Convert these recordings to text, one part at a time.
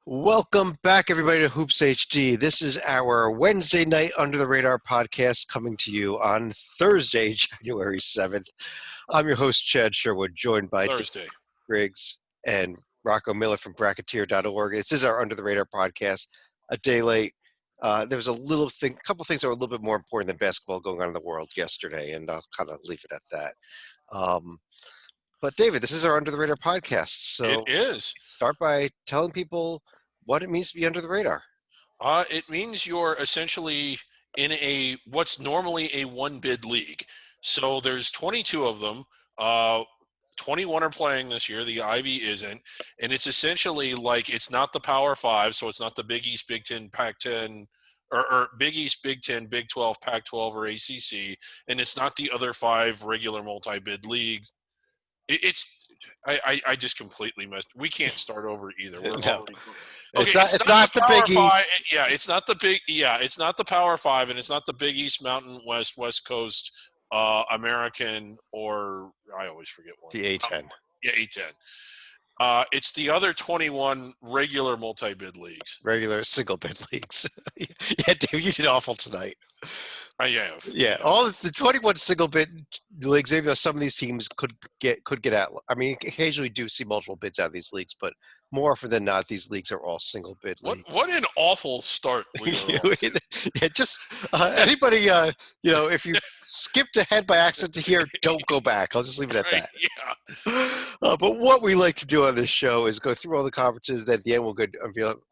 Welcome back, everybody, to Hoops HD. This is our Wednesday night Under the Radar podcast coming to you on Thursday, January 7th. I'm your host, Chad Sherwood, joined by Dave Thursday. Briggs and Rocco Miller from Bracketeer.org. This is our Under the Radar podcast, a day late. There was a couple things that were a little bit more important than basketball going on in the world yesterday, and I'll kind of leave it at that. But David, this is our Under the Radar podcast. So It is. start by telling people what it means to be under the radar. It means you're essentially in what's normally a one-bid league. So there's 22 of them. 21 are playing this year. The Ivy isn't. And it's essentially like it's not the Power Five, so it's not the Big East, Big Ten, Pac-10, or Big East, Big Ten, Big 12, Pac-12, or ACC. And it's not the other five regular multi-bid leagues. I just completely messed. We can't start over either. We're No. already. It's not the Big East. Yeah, it's not the big. Yeah, it's not the Power Five, and it's not the Big East, Mountain West, West Coast, American, or I always forget one. The A10. Yeah, A10. It's the other 21 regular multi-bid leagues. Regular single bid leagues. Yeah, Dave, you did awful tonight. Yeah. All the 21 single bid leagues, even though some of these teams could get out. I mean, occasionally do see multiple bids out of these leagues, but more often than not, these leagues are all single bid leagues. What an awful start we were on. Yeah, just anybody, if you skipped ahead by accident to here, don't go back. I'll just leave it at that. Yeah. But what we like to do on this show is go through all the conferences. Then at the end, we'll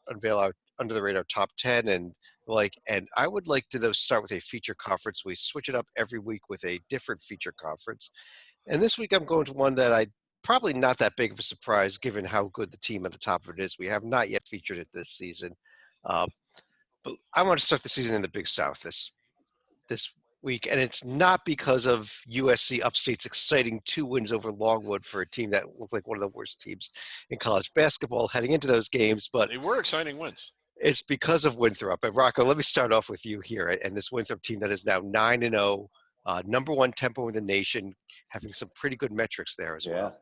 unveil our under the radar top 10 and I would like to start with a feature conference. We switch it up every week with a different feature conference. And this week I'm going to one that I probably not that big of a surprise given how good the team at the top of it is. We have not yet featured it this season. But I want to start the season in the Big South this week. And it's not because of USC Upstate's exciting 2 wins over Longwood for a team that looked like one of the worst teams in college basketball heading into those games. But They were exciting wins. It's because of Winthrop. And Rocco, let me start off with you here and this Winthrop team that is now 9-0, number 1 tempo in the nation, having some pretty good metrics there as well.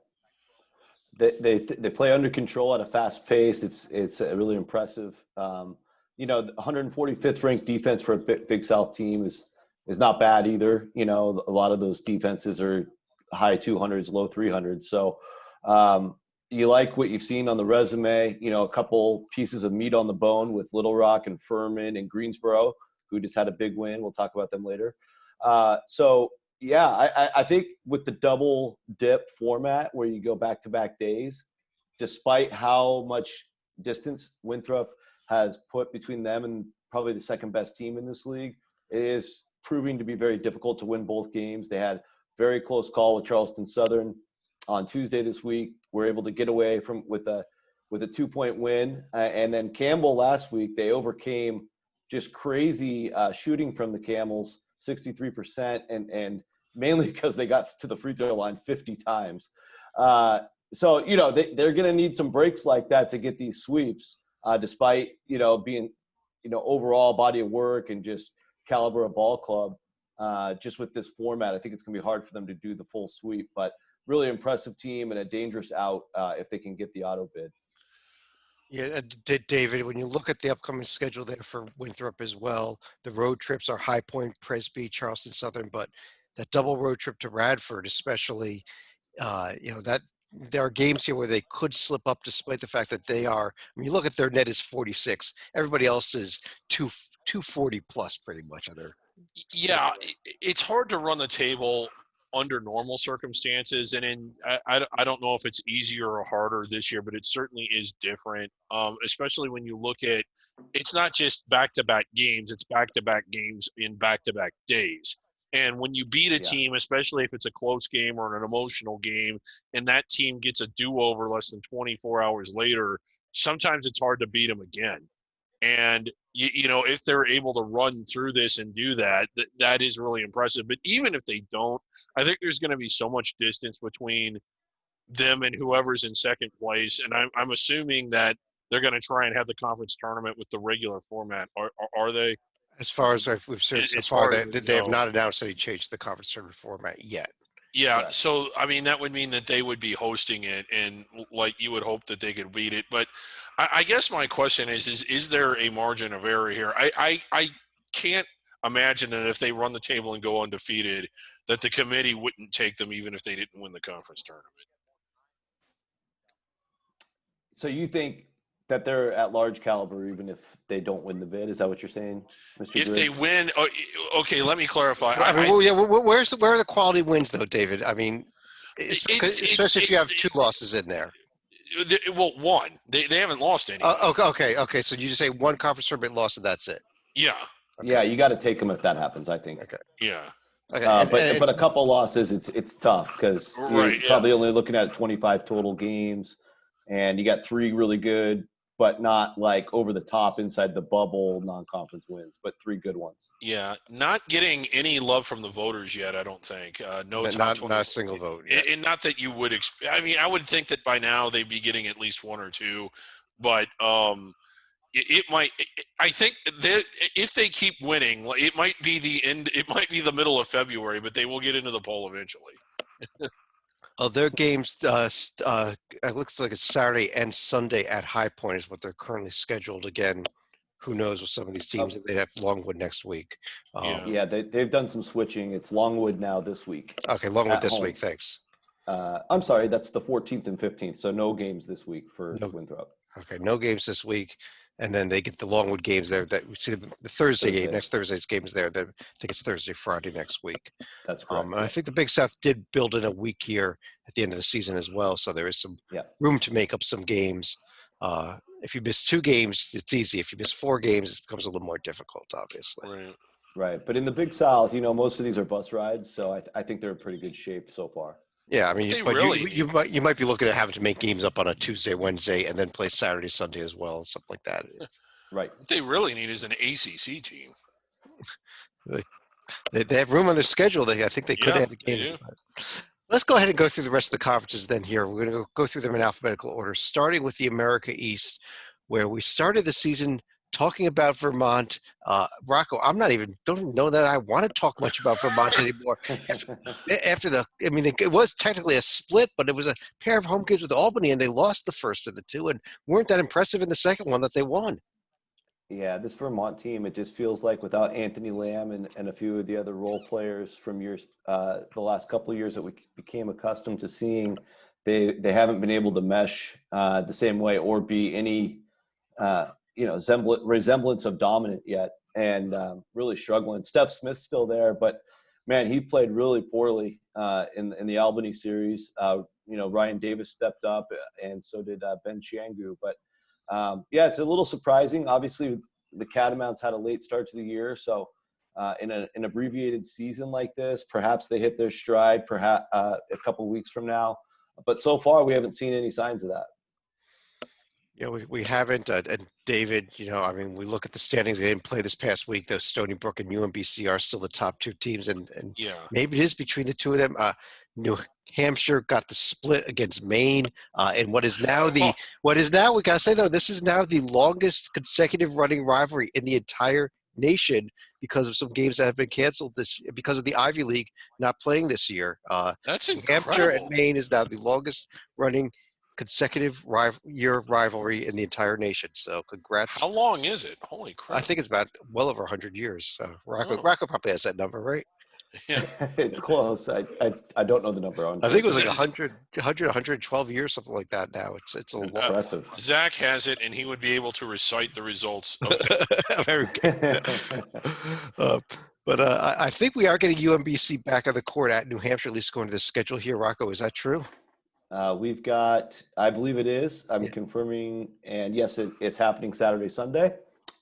They play under control at a fast pace. It's really impressive. The 145th ranked defense for a Big South team is not bad either. A lot of those defenses are high 200s, low 300s. So you like what you've seen on the resume, a couple pieces of meat on the bone with Little Rock and Furman and Greensboro, who just had a big win. We'll talk about them later. I think with the double dip format where you go back-to-back days, despite how much distance Winthrop has put between them and probably the second best team in this league, it is proving to be very difficult to win both games. They had very close call with Charleston Southern on Tuesday this week. We're able to get away with a 2-point win. And then Campbell last week, they overcame just crazy shooting from the Camels, 63%, and mainly because they got to the free throw line 50 times. They're going to need some breaks like that to get these sweeps, despite, being, overall body of work and just caliber of ball club. Just with this format, I think it's going to be hard for them to do the full sweep, but really impressive team and a dangerous out if they can get the auto bid. Yeah, David, when you look at the upcoming schedule there for Winthrop as well, the road trips are High Point, Presby, Charleston Southern, but that double road trip to Radford especially, that there are games here where they could slip up despite the fact that they are, you look at their net is 46. Everybody else is 240 plus pretty much on their. Yeah, it's hard to run the table under normal circumstances, and I don't know if it's easier or harder this year, but it certainly is different, especially when you look at it's not just back-to-back games, it's back-to-back games in back-to-back days. And when you beat a team, especially if it's a close game or an emotional game, and that team gets a do-over less than 24 hours later, sometimes it's hard to beat them again. And, if they're able to run through this and do that, that is really impressive. But even if they don't, I think there's going to be so much distance between them and whoever's in second place. And I'm assuming that they're going to try and have the conference tournament with the regular format. Are they? As far as we've seen so far, they have not announced any change to the conference tournament format yet. Yeah, Correct. so I mean that would mean that they would be hosting it, and like you would hope that they could beat it. But I guess my question is there a margin of error here? I can't imagine that if they run the table and go undefeated, that the committee wouldn't take them even if they didn't win the conference tournament. So you think that they're at large caliber even if they don't win the bid? Is that what you're saying, Mr. If they Griggs? win, okay, let me clarify. I mean, well, yeah, where are the quality wins though, David? I mean, especially if you have two losses in there. Well, one. They haven't lost any. Okay. So you just say one conference tournament loss and that's it. Yeah. Okay. Yeah, you got to take them if that happens, I think. Okay. Yeah. Okay. But a couple losses, it's tough because you're probably only looking at 25 total games, and you got 3 really good, but not like over the top inside the bubble non-conference wins, but 3 good ones. Yeah, not getting any love from the voters yet. I don't think. No, not a single vote. Yet. And not that you would. I mean, I would think that by now they'd be getting at least 1 or 2, but it might. I think if they keep winning, it might be the end. It might be the middle of February, but they will get into the poll eventually. Their games, it looks like it's Saturday and Sunday at High Point is what they're currently scheduled. Again, who knows with some of these teams that they have Longwood next week. Yeah, they've done some switching. It's Longwood now this week. Okay, Longwood this week. Thanks. I'm sorry, that's the 14th and 15th, so no games this week for Winthrop. Okay, no games this week. And then they get the Longwood games there. That we see the Thursday game. Next Thursday's game is there. I think it's Thursday, Friday next week. That's correct. And I think the Big South did build in a week here at the end of the season as well. So there is some room to make up some games. If you miss 2 games, it's easy. If you miss 4 games, it becomes a little more difficult, obviously. Right. But in the Big South, most of these are bus rides, so I think they're in pretty good shape so far. Yeah, I mean, you might be looking at having to make games up on a Tuesday, Wednesday, and then play Saturday, Sunday as well, something like that. Right. What they really need is an ACC team. They have room on their schedule. I think they could add a game. Let's go ahead and go through the rest of the conferences then here. We're going to go through them in alphabetical order, starting with the America East, where we started the season talking about Vermont. Rocco, don't even know that I want to talk much about Vermont anymore. It was technically a split, but it was a pair of home games with Albany, and they lost the first of the 2 and weren't that impressive in the second one that they won. Yeah, this Vermont team, it just feels like without Anthony Lamb and a few of the other role players from the last couple of years that we became accustomed to seeing, they haven't been able to mesh the same way or be any resemblance of dominant yet, and really struggling. Steph Smith's still there, but man, he played really poorly in the Albany series. Ryan Davis stepped up, and so did Ben Chiangu. But it's a little surprising. Obviously, the Catamounts had a late start to the year, so in an abbreviated season like this, perhaps they hit their stride perhaps a couple weeks from now. But so far, we haven't seen any signs of that. Yeah, we haven't. And David, we look at the standings. They didn't play this past week, though. Stony Brook and UMBC are still the top 2 teams, and maybe it is between the 2 of them. New Hampshire got the split against Maine, and what is now we gotta say though, this is now the longest consecutive running rivalry in the entire nation because of some games that have been canceled because of the Ivy League not playing this year. That's incredible. Hampshire and Maine is now the longest running consecutive year rivalry in the entire nation. So congrats. How long is it? Holy crap. I think it's about well over 100 years. Rocco probably has that number, right? Yeah. It's close. I don't know the number. I think it was like 112 years, something like that now. It's a lot. Impressive. Zach has it, and he would be able to recite the results. Very good. But I think we are getting UMBC back on the court at New Hampshire, at least according to the schedule here. Rocco, is that true? We've got, I believe it is. I'm confirming, and yes, it's happening Saturday, Sunday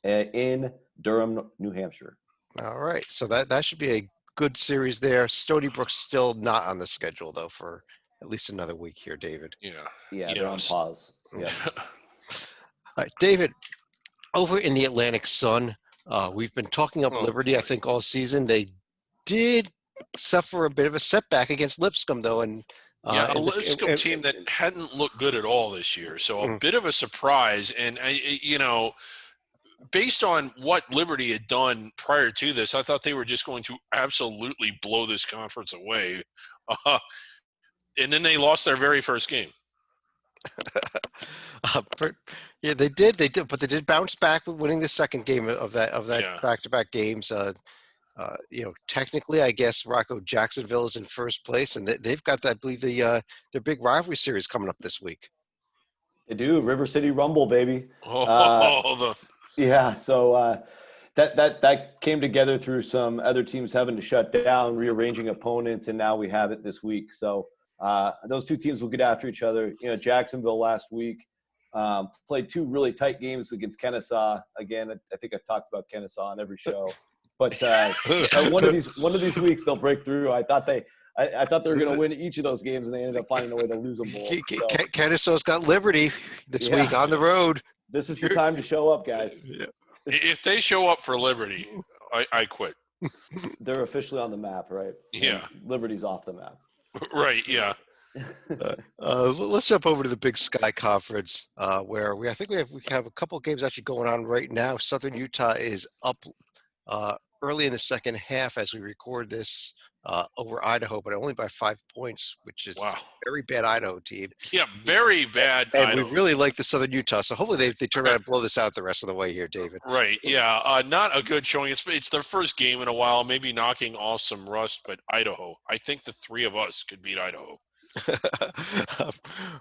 in Durham, New Hampshire. All right. So that should be a good series there. Stony Brook's still not on the schedule, though, for at least another week here, David. Yeah, they're on pause. Yeah. All right, David, over in the Atlantic Sun, we've been talking up Liberty, I think, all season. They did suffer a bit of a setback against Lipscomb, though, and a Lipscomb team that hadn't looked good at all this year. So a bit of a surprise. And, based on what Liberty had done prior to this, I thought they were just going to absolutely blow this conference away. And then they lost their very first game. Yeah, they did, but they did bounce back with winning the second game of that Yeah. back-to-back games. Technically, I guess Rocco Jacksonville is in first place, and they've got, I believe, their big rivalry series coming up this week. They do. River City Rumble, baby. Oh, Yeah, so that came together through some other teams having to shut down, rearranging opponents, and now we have it this week. So those two teams will get after each other. Jacksonville last week played two really tight games against Kennesaw. Again, I think I've talked about Kennesaw on every show, but one of these weeks they'll break through. I thought they were going to win each of those games, and they ended up finding a way to lose them both. So, Kennesaw's got Liberty this week on the road. This is the time to show up, guys. Yeah. If they show up for Liberty, I quit. They're officially on the map, right? Yeah. And Liberty's off the map. Right, yeah. Let's jump over to the Big Sky Conference, where we have a couple of games actually going on right now. Southern Utah is up early in the second half as we record this over Idaho, but only by 5 points, which is a very bad Idaho team. Yeah, very bad. And Idaho. we really like the Southern Utah, so hopefully they turn around and blow this out the rest of the way here, David. Right, yeah. Not a good showing. It's their first game in a while, maybe knocking off some rust, but Idaho. I think the three of us could beat Idaho.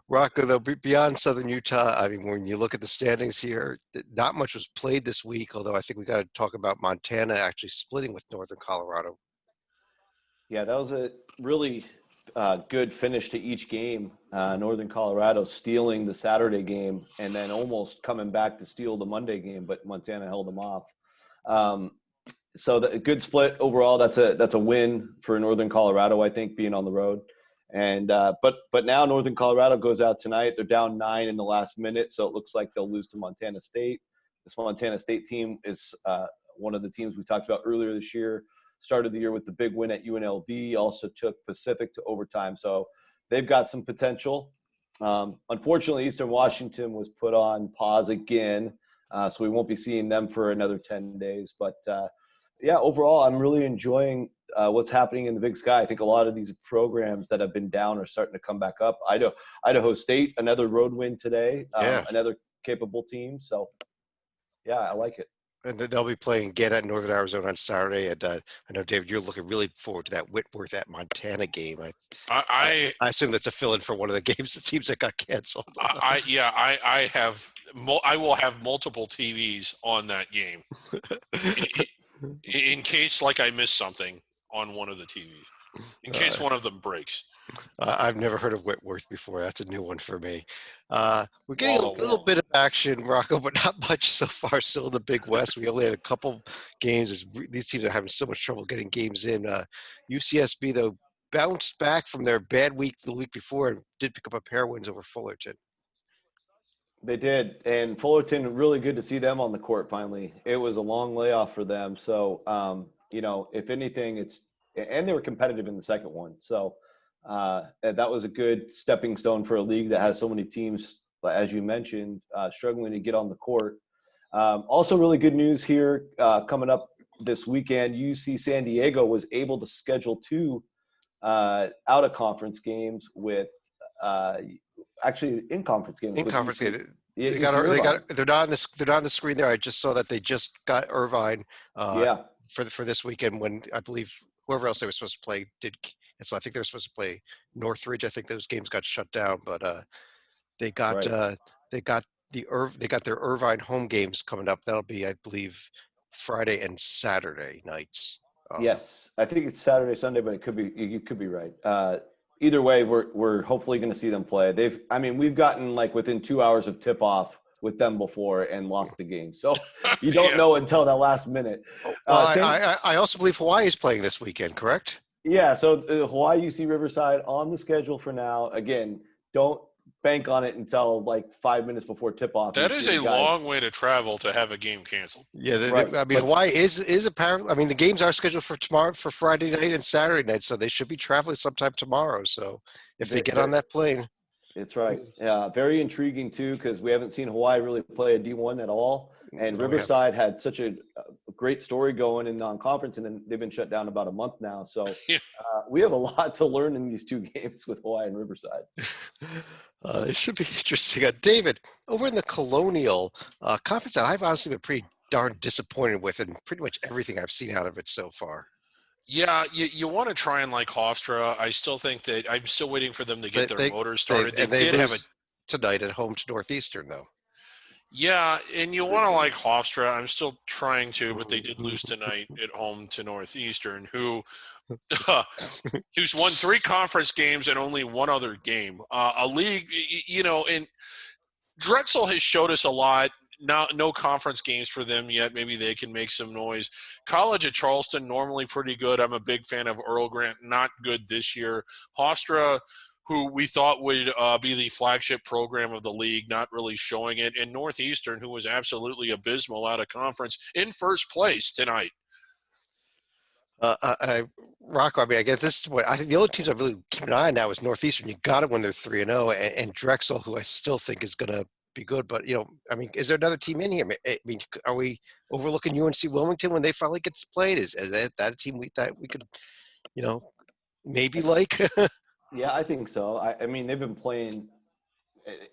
Rocco, though, beyond Southern Utah, I mean, when you look at the standings here, not much was played this week, although I think we got to talk about Montana actually splitting with Northern Colorado. Yeah, that was a really good finish to each game. Northern Colorado stealing the Saturday game and then almost coming back to steal the Monday game, but Montana held them off. So the good split overall. That's a win for Northern Colorado, I think, being on the road. And but now Northern Colorado goes out tonight. They're down 9 in the last minute, so it looks like they'll lose to Montana State. This Montana State team is one of the teams we talked about earlier this year. Started the year with the big win at UNLV, also took Pacific to overtime. So they've got some potential. Unfortunately, Eastern Washington was put on pause again, so we won't be seeing them for another 10 days. But, overall, I'm really enjoying what's happening in the Big Sky. I think a lot of these programs that have been down are starting to come back up. Idaho State, another road win today, another capable team. So, yeah, I like it. And then they'll be playing again at Northern Arizona on Saturday. And I know, David, you're looking really forward to that Whitworth at Montana game. I assume that's a fill-in for one of the games, the teams that got canceled. I will have multiple TVs on that game in case, like, I miss something on one of the TVs. In case one of them breaks. I've never heard of Whitworth before. That's a new one for me. We're getting a little bit of action, Rocco, but not much so far. Still in the Big West. We only had a couple games. These teams are having so much trouble getting games in. UCSB, though, bounced back from their bad week the week before and did pick up a pair of wins over Fullerton. They did, and Fullerton, really good to see them on the court finally. It was a long layoff for them. So, if anything, and they were competitive in the second one. So, that was a good stepping stone for a league that has so many teams, as you mentioned, struggling to get on the court. Also, really good news here coming up this weekend. UC San Diego was able to schedule 2 out-of-conference games with actually in-conference games. In-conference games. They're not on the screen there. I just saw that they just got Irvine for this weekend when I believe whoever else they were supposed to play did. So I think they were supposed to play Northridge. I think those games got shut down, but they got their Irvine home games coming up. That'll be, I believe, Friday and Saturday nights. Yes, I think it's Saturday, Sunday, but you could be right. Either way, we're hopefully going to see them play. We've gotten like within 2 hours of tip off with them before and lost the game. So you don't know until that last minute. I also believe Hawaii is playing this weekend, correct? Yeah, so Hawaii UC Riverside on the schedule for now. Again, don't bank on it until like 5 minutes before tip-off. That is a long way to travel to have a game canceled. Yeah, Hawaii is apparently – I mean, the games are scheduled for tomorrow, for Friday night and Saturday night, so they should be traveling sometime tomorrow. So if they get on that plane – It's right. Yeah, very intriguing too, because we haven't seen Hawaii really play a D1 at all. And No, we haven't. Riverside had such a great story going in non-conference, and then they've been shut down about a month now. So we have a lot to learn in these two games with Hawaii and Riverside. It should be interesting. David, over in the Colonial Conference that I've honestly been pretty darn disappointed with, and pretty much everything I've seen out of it so far. Yeah, you want to try and like Hofstra. I still think that I'm still waiting for them to get their motors started. They did have a tonight at home to Northeastern, though. Yeah, and you want to like Hofstra. I'm still trying to, but they did lose tonight at home to Northeastern, who's won 3 conference games and only one other game. A league, and Drexel has showed us a lot. No conference games for them yet. Maybe they can make some noise. College of Charleston, normally pretty good. I'm a big fan of Earl Grant, not good this year. Hofstra, who we thought would be the flagship program of the league, not really showing it. And Northeastern, who was absolutely abysmal out of conference, in first place tonight. Rocco, I mean, I guess this is what I think the only teams I really keep an eye on now is Northeastern. You got to win their 3-0, and Drexel, who I still think is going to be good. But, I mean, is there another team in here? I mean, are we overlooking UNC Wilmington when they finally get played? Is that a team that we could, maybe like? Yeah, I think so. I mean, they've been playing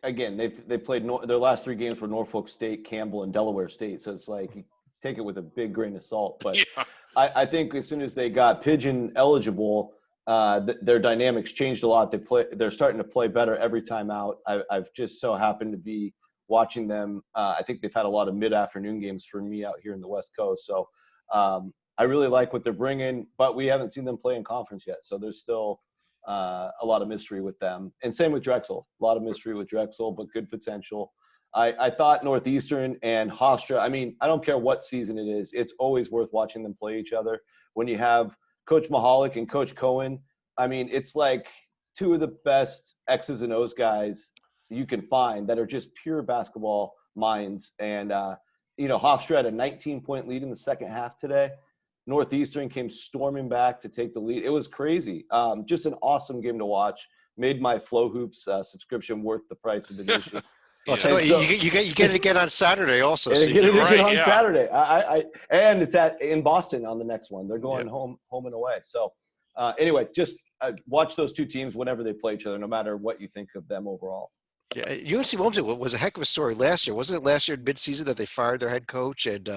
again. They played their last 3 games for Norfolk State, Campbell, and Delaware State. So it's like you take it with a big grain of salt. But yeah. I think as soon as they got Pigeon eligible, their dynamics changed a lot. They're starting to play better every time out. I've just so happened to be watching them. I think they've had a lot of mid-afternoon games for me out here in the West Coast. So I really like what they're bringing, but we haven't seen them play in conference yet. So there's still a lot of mystery with them. And same with Drexel. A lot of mystery with Drexel, but good potential. I thought Northeastern and Hofstra, I mean, I don't care what season it is. It's always worth watching them play each other. When you have Coach Mahalik and Coach Cohen, I mean, it's like 2 of the best X's and O's guys you can find that are just pure basketball minds. And, Hofstra had a 19-point lead in the second half today. Northeastern came storming back to take the lead. It was crazy. Just an awesome game to watch. Made my Flow Hoops subscription worth the price of admission. Well, so you get it again on Saturday also. So get it again on Saturday. And it's in Boston on the next one. They're going home and away. So anyway, just watch those 2 teams whenever they play each other, no matter what you think of them overall. Yeah, UNC Wilmington was a heck of a story last year. Wasn't it last year in midseason that they fired their head coach and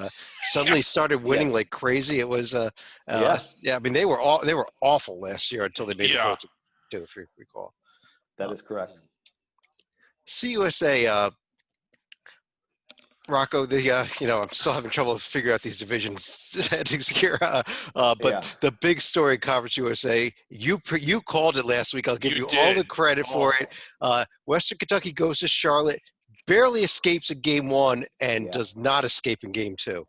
suddenly started winning like crazy? It was I mean they were awful last year until they made the coach too, if you recall. That is correct. CUSA, Rocco, I'm still having trouble figuring out these divisions standings here. But the big story in Conference USA, you called it last week. I'll give you all the credit for it. Western Kentucky goes to Charlotte, barely escapes in game 1, and does not escape in game 2.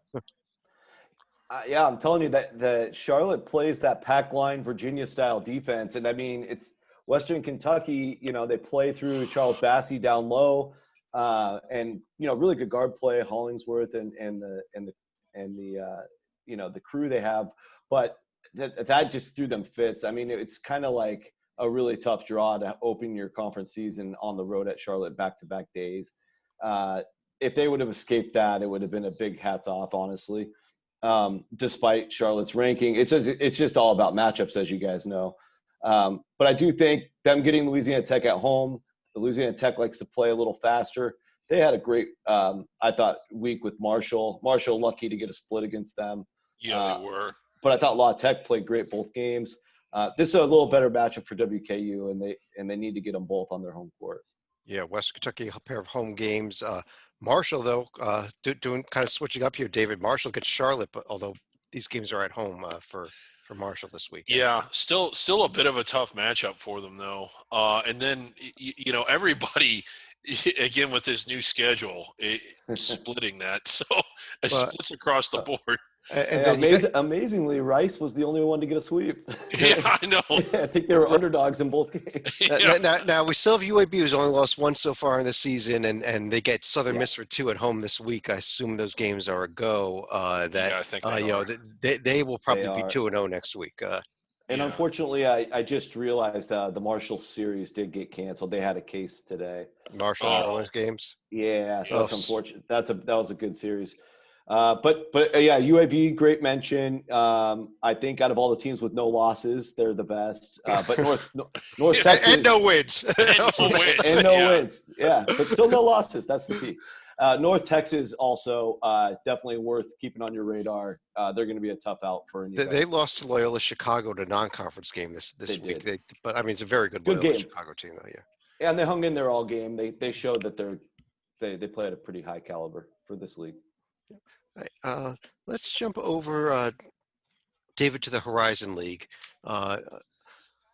I'm telling you that Charlotte plays that pack line Virginia-style defense. And, I mean, it's Western Kentucky, they play through Charles Bassey down low. And really good guard play, Hollingsworth and the crew they have, but that just threw them fits. I mean, it's kind of like a really tough draw to open your conference season on the road at Charlotte back-to-back days. If they would have escaped that, it would have been a big hats off, honestly. Despite Charlotte's ranking, it's just all about matchups, as you guys know. But I do think them getting Louisiana Tech at home. Louisiana Tech likes to play a little faster. They had a great, I thought, week with Marshall. Marshall lucky to get a split against them. Yeah, they were. But I thought La Tech played great both games. This is a little better matchup for WKU, and they need to get them both on their home court. Yeah, West Kentucky, a pair of home games. Marshall, though, doing kind of switching up here, David. Marshall gets Charlotte, but although these games are at home for Marshall this week. Yeah, still a bit of a tough matchup for them, though. And then, everybody, again, with this new schedule, splitting that. So it splits across the board. And amazingly, Rice was the only one to get a sweep. Yeah, I know. I think they were underdogs in both games. Now we still have UAB, who's only lost 1 so far in the season, and they get Southern Miss for 2 at home this week. I assume those games are a go. I think they will probably be 2-0 next week. And unfortunately, I just realized the Marshall series did get canceled. They had a case today. Marshall Charlotte games. Yeah, so that's unfortunate. That was a good series. But yeah, UAB, great mention. I think out of all the teams with no losses, they're the best. But North Texas and no wins. and no wins. Yeah, but still no losses. That's the key. North Texas also definitely worth keeping on your radar. They're going to be a tough out for any. They lost to Loyola Chicago to non-conference game this week. But I mean, it's a very good Loyola Chicago team, though. Yeah. Yeah, and they hung in there all game. They showed that they play at a pretty high caliber for this league. Right, let's jump over, David, to the Horizon League.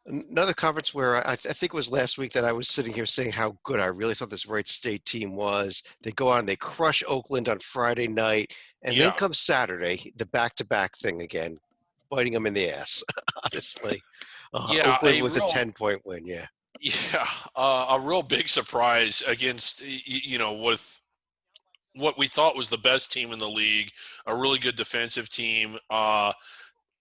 Another conference where I think it was last week that I was sitting here saying how good I really thought this Wright State team was. They go on, they crush Oakland on Friday night, and then comes Saturday, the back-to-back thing again, biting them in the ass, honestly. Oakland with a 10-point win, Yeah, a real big surprise against, with what we thought was the best team in the league, a really good defensive team,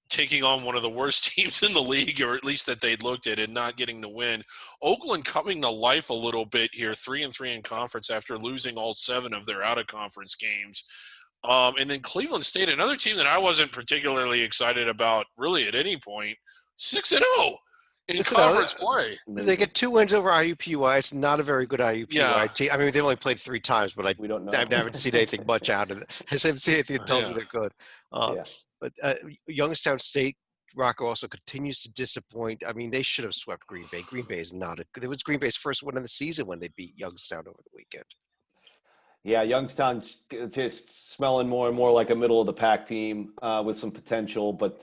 taking on one of the worst teams in the league, or at least that they'd looked at, and not getting the win. Oakland coming to life a little bit here, 3-3 in conference after losing all 7 of their out-of-conference games. And then Cleveland State, another team that I wasn't particularly excited about really at any point, 6-0 in conference play. They get 2 wins over IUPUI. It's not a very good IUPUI team. I mean, they've only played 3 times, but we don't know. I haven't seen anything much out of it. I haven't seen anything that tells me they're good. But Youngstown State, Rocco, also continues to disappoint. I mean, they should have swept Green Bay. Green Bay is not – it was Green Bay's first win of the season when they beat Youngstown over the weekend. Yeah, Youngstown's just smelling more and more like a middle-of-the-pack team with some potential. But,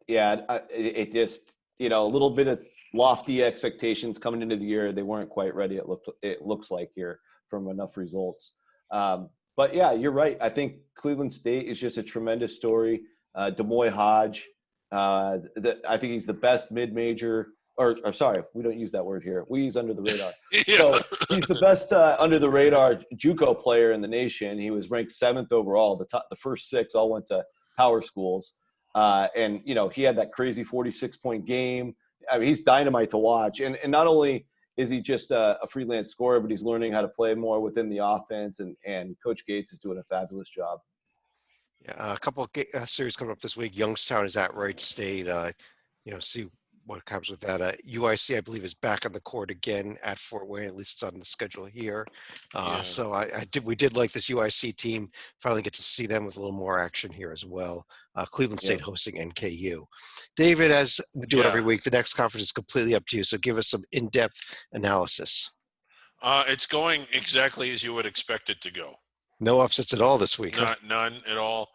it just – a little bit of lofty expectations coming into the year. They weren't quite ready. It looks like here from enough results. But yeah, you're right. I think Cleveland State is just a tremendous story. Demoy Hodge, I think he's the best mid-major. Or sorry, we don't use that word here. We use under the radar. So he's the best under the radar JUCO player in the nation. He was ranked 7th overall. The first 6 all went to power schools. And, he had that crazy 46-point game. I mean, he's dynamite to watch. And not only is he just a freelance scorer, but he's learning how to play more within the offense. And Coach Gates is doing a fabulous job. Yeah, a couple of series coming up this week. Youngstown is at Wright State. See what comes with that. UIC, I believe, is back on the court again at Fort Wayne. At least it's on the schedule here. So we did like this UIC team. Finally get to see them with a little more action here as well. Cleveland State hosting NKU. David, as we do it every week, the next conference is completely up to you. So give us some in-depth analysis. It's going exactly as you would expect it to go. No upsets at all this week. None at all.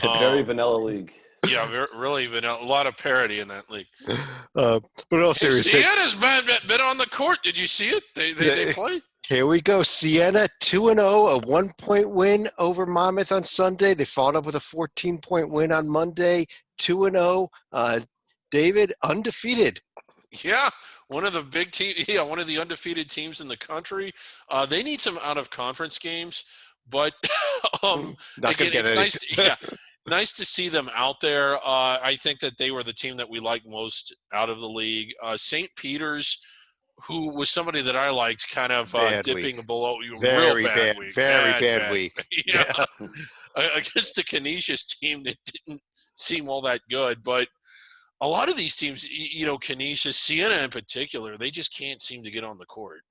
Very vanilla league. Yeah, really vanilla. A lot of parity in that league. But in all seriousness, Sienna's been on the court. Did you see it? They played. Here we go. Sienna 2-0, a 1-point win over Monmouth on Sunday. They followed up with a 14-point win on Monday, 2-0. David, undefeated. Yeah, one of the big teams. Yeah, one of the undefeated teams in the country. They need some out-of-conference games, but not going to get any. Nice to see them out there. I think that they were the team that we liked most out of the league. St. Peter's, who was somebody that I liked, kind of dipping below you. Very real bad week. Very bad week. Yeah. Against the Canisius team that didn't seem all that good. But a lot of these teams, Canisius, Siena in particular, they just can't seem to get on the court.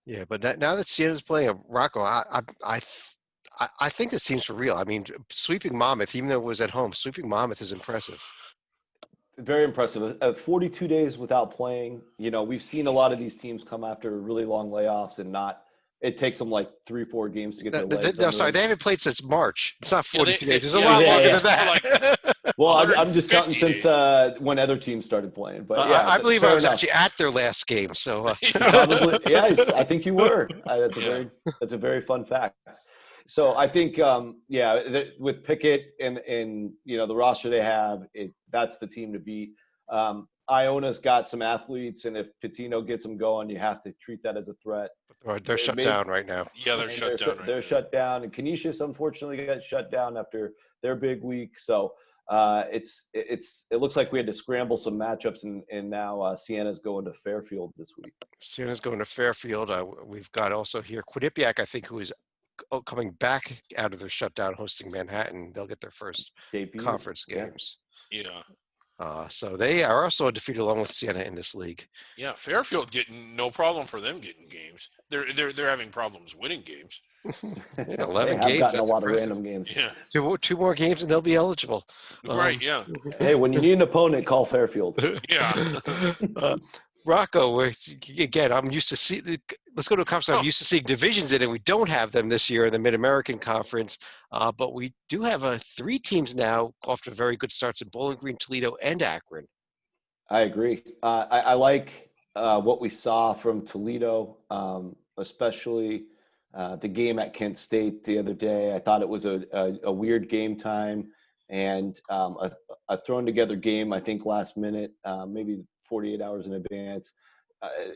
Yeah, but now that Siena's playing Rocco, I think this team's for real. I mean, sweeping Monmouth, even though it was at home, sweeping Monmouth is impressive. Very impressive. 42 days without playing. We've seen a lot of these teams come after really long layoffs and it takes them like 3-4 games to get their legs. No, sorry, they haven't played since March. It's not 42 days. It's a lot longer than that. Well, I'm just counting since when other teams started playing. But I believe I was actually at their last game. So probably, I think you were. That's a very fun fact. So I think, with Pickett and the roster they have, that's the team to beat. Iona's got some athletes, and if Pitino gets them going, you have to treat that as a threat. They're shut down right now. Yeah, they're shut down. They're shut down, and Canisius unfortunately got shut down after their big week. So It looks like we had to scramble some matchups, and now Sienna's going to Fairfield this week. Siena's going to Fairfield. We've got also here Quinnipiac, I think, who is coming back out of their shutdown, hosting Manhattan. They'll get their first Debut. conference games. Yeah. So they are also undefeated along with Siena in this league. Yeah, Fairfield getting no problem for them getting games. They're having problems winning games. Yeah, 11 they have games. gotten That's a lot impressive. of random games. Yeah. Two more games and they'll be eligible. Right. Yeah. Hey, when you need an opponent, call Fairfield. Yeah. Rocco, again, I'm used to see. Let's go to a conference. I'm used to seeing divisions in it. We don't have them this year in the Mid-American Conference, but we do have 3 teams now off to very good starts in Bowling Green, Toledo, and Akron. I agree. I like what we saw from Toledo, especially the game at Kent State the other day. I thought it was a weird game time and a thrown together game, I think last minute, maybe 48 hours in advance.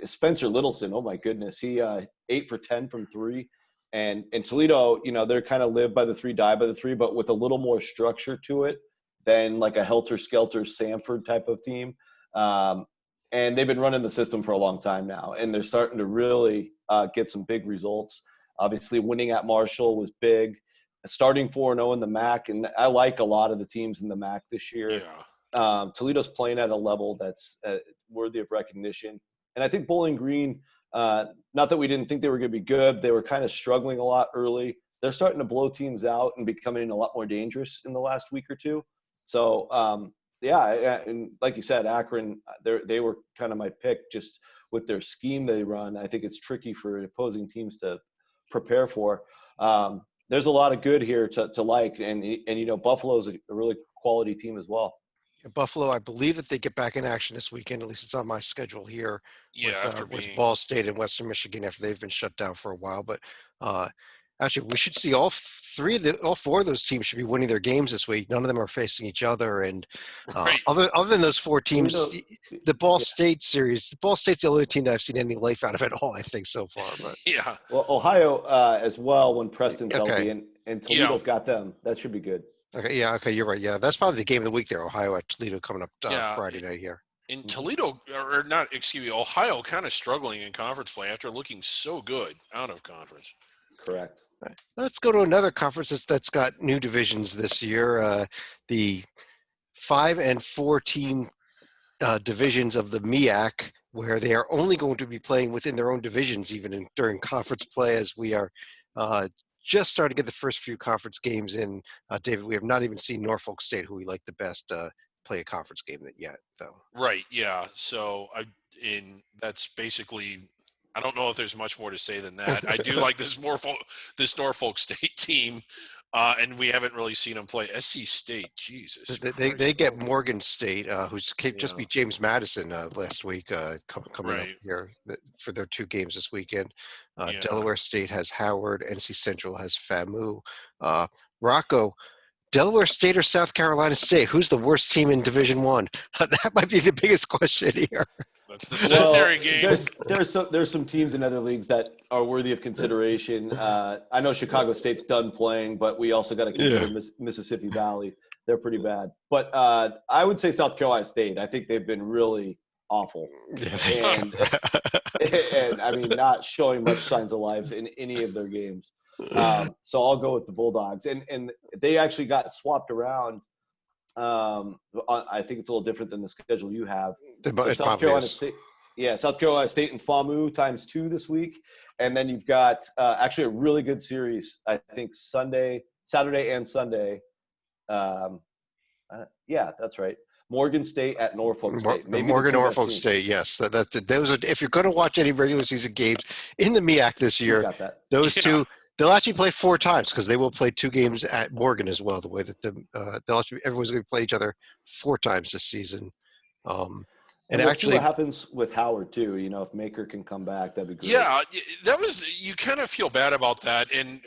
Spencer Littleson, oh my goodness, he 8 for 10 from 3. And Toledo, they're kind of live by the 3, die by the 3, but with a little more structure to it than like a helter-skelter Sanford type of team. And they've been running the system for a long time now, and they're starting to really get some big results. Obviously, winning at Marshall was big. Starting 4-0 in the MAC, and I like a lot of the teams in the MAC this year. Yeah. Toledo's playing at a level that's worthy of recognition. And I think Bowling Green, not that we didn't think they were going to be good, they were kind of struggling a lot early. They're starting to blow teams out and becoming a lot more dangerous in the last week or two. So, and like you said, Akron, they were kind of my pick just with their scheme they run. I think it's tricky for opposing teams to prepare for. There's a lot of good here to like, and Buffalo's a really quality team as well. Buffalo, I believe that they get back in action this weekend. At least it's on my schedule here. Yeah. With Ball State and Western Michigan after they've been shut down for a while. But actually, we should see all 4 of those teams should be winning their games this week. None of them are facing each other, and Right. other than those 4 teams, the Ball State series, Ball State's the only team that I've seen any life out of at all, I think, so far. But Yeah. Well, Ohio as well when Preston's healthy, and Toledo's got them. That should be good. Okay, yeah, okay, you're right. Yeah, that's probably the game of the week there. Ohio at Toledo coming up Yeah. Friday night here. In Toledo, or not, excuse me, Ohio kind of struggling in conference play after looking so good out of conference. Correct. Let's go to another conference that's got new divisions this year. The 5 and 4 team divisions of the MEAC, where they are only going to be playing within their own divisions, even during conference play, as we are just starting to get the first few conference games in. David, we have not even seen Norfolk State, who we like the best, play a conference game yet, though. Right. Yeah. So that's basically. I don't know if there's much more to say than that. I do like this Norfolk State team, and we haven't really seen them play. SC State, Jesus. They get Morgan State, who's just beat James Madison last week, coming up here for their 2 games this weekend. Delaware State has Howard. NC Central has FAMU. Rocco, Delaware State or South Carolina State? Who's the worst team in Division I? That might be the biggest question here. That's the centenary game. There's some teams in other leagues that are worthy of consideration. I know Chicago State's done playing, but we also got to consider Mississippi Valley. They're pretty bad. But I would say South Carolina State. I think they've been really awful. And I mean, not showing much signs of life in any of their games. So I'll go with the Bulldogs. And they actually got swapped around. I think it's a little different than the schedule you have. So South Carolina State and FAMU times 2 this week, and then you've got actually a really good series. I think Saturday and Sunday. Yeah, that's right. Morgan State at Norfolk State. Norfolk State, yes. Those are, if you're going to watch any regular season games in the MEAC this year, those 2. They'll actually play 4 times because they will play 2 games at Morgan as well. The way that everyone's going to play each other 4 times this season. And actually, see what happens with Howard too. If Maker can come back, that'd be great. Yeah, you kind of feel bad about that, and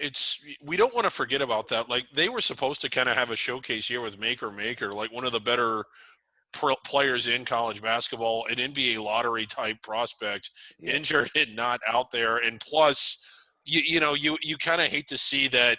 we don't want to forget about that. Like they were supposed to kind of have a showcase year with Maker, like one of the better players in college basketball, an NBA lottery type prospect, injured and not out there, and plus. You kind of hate to see that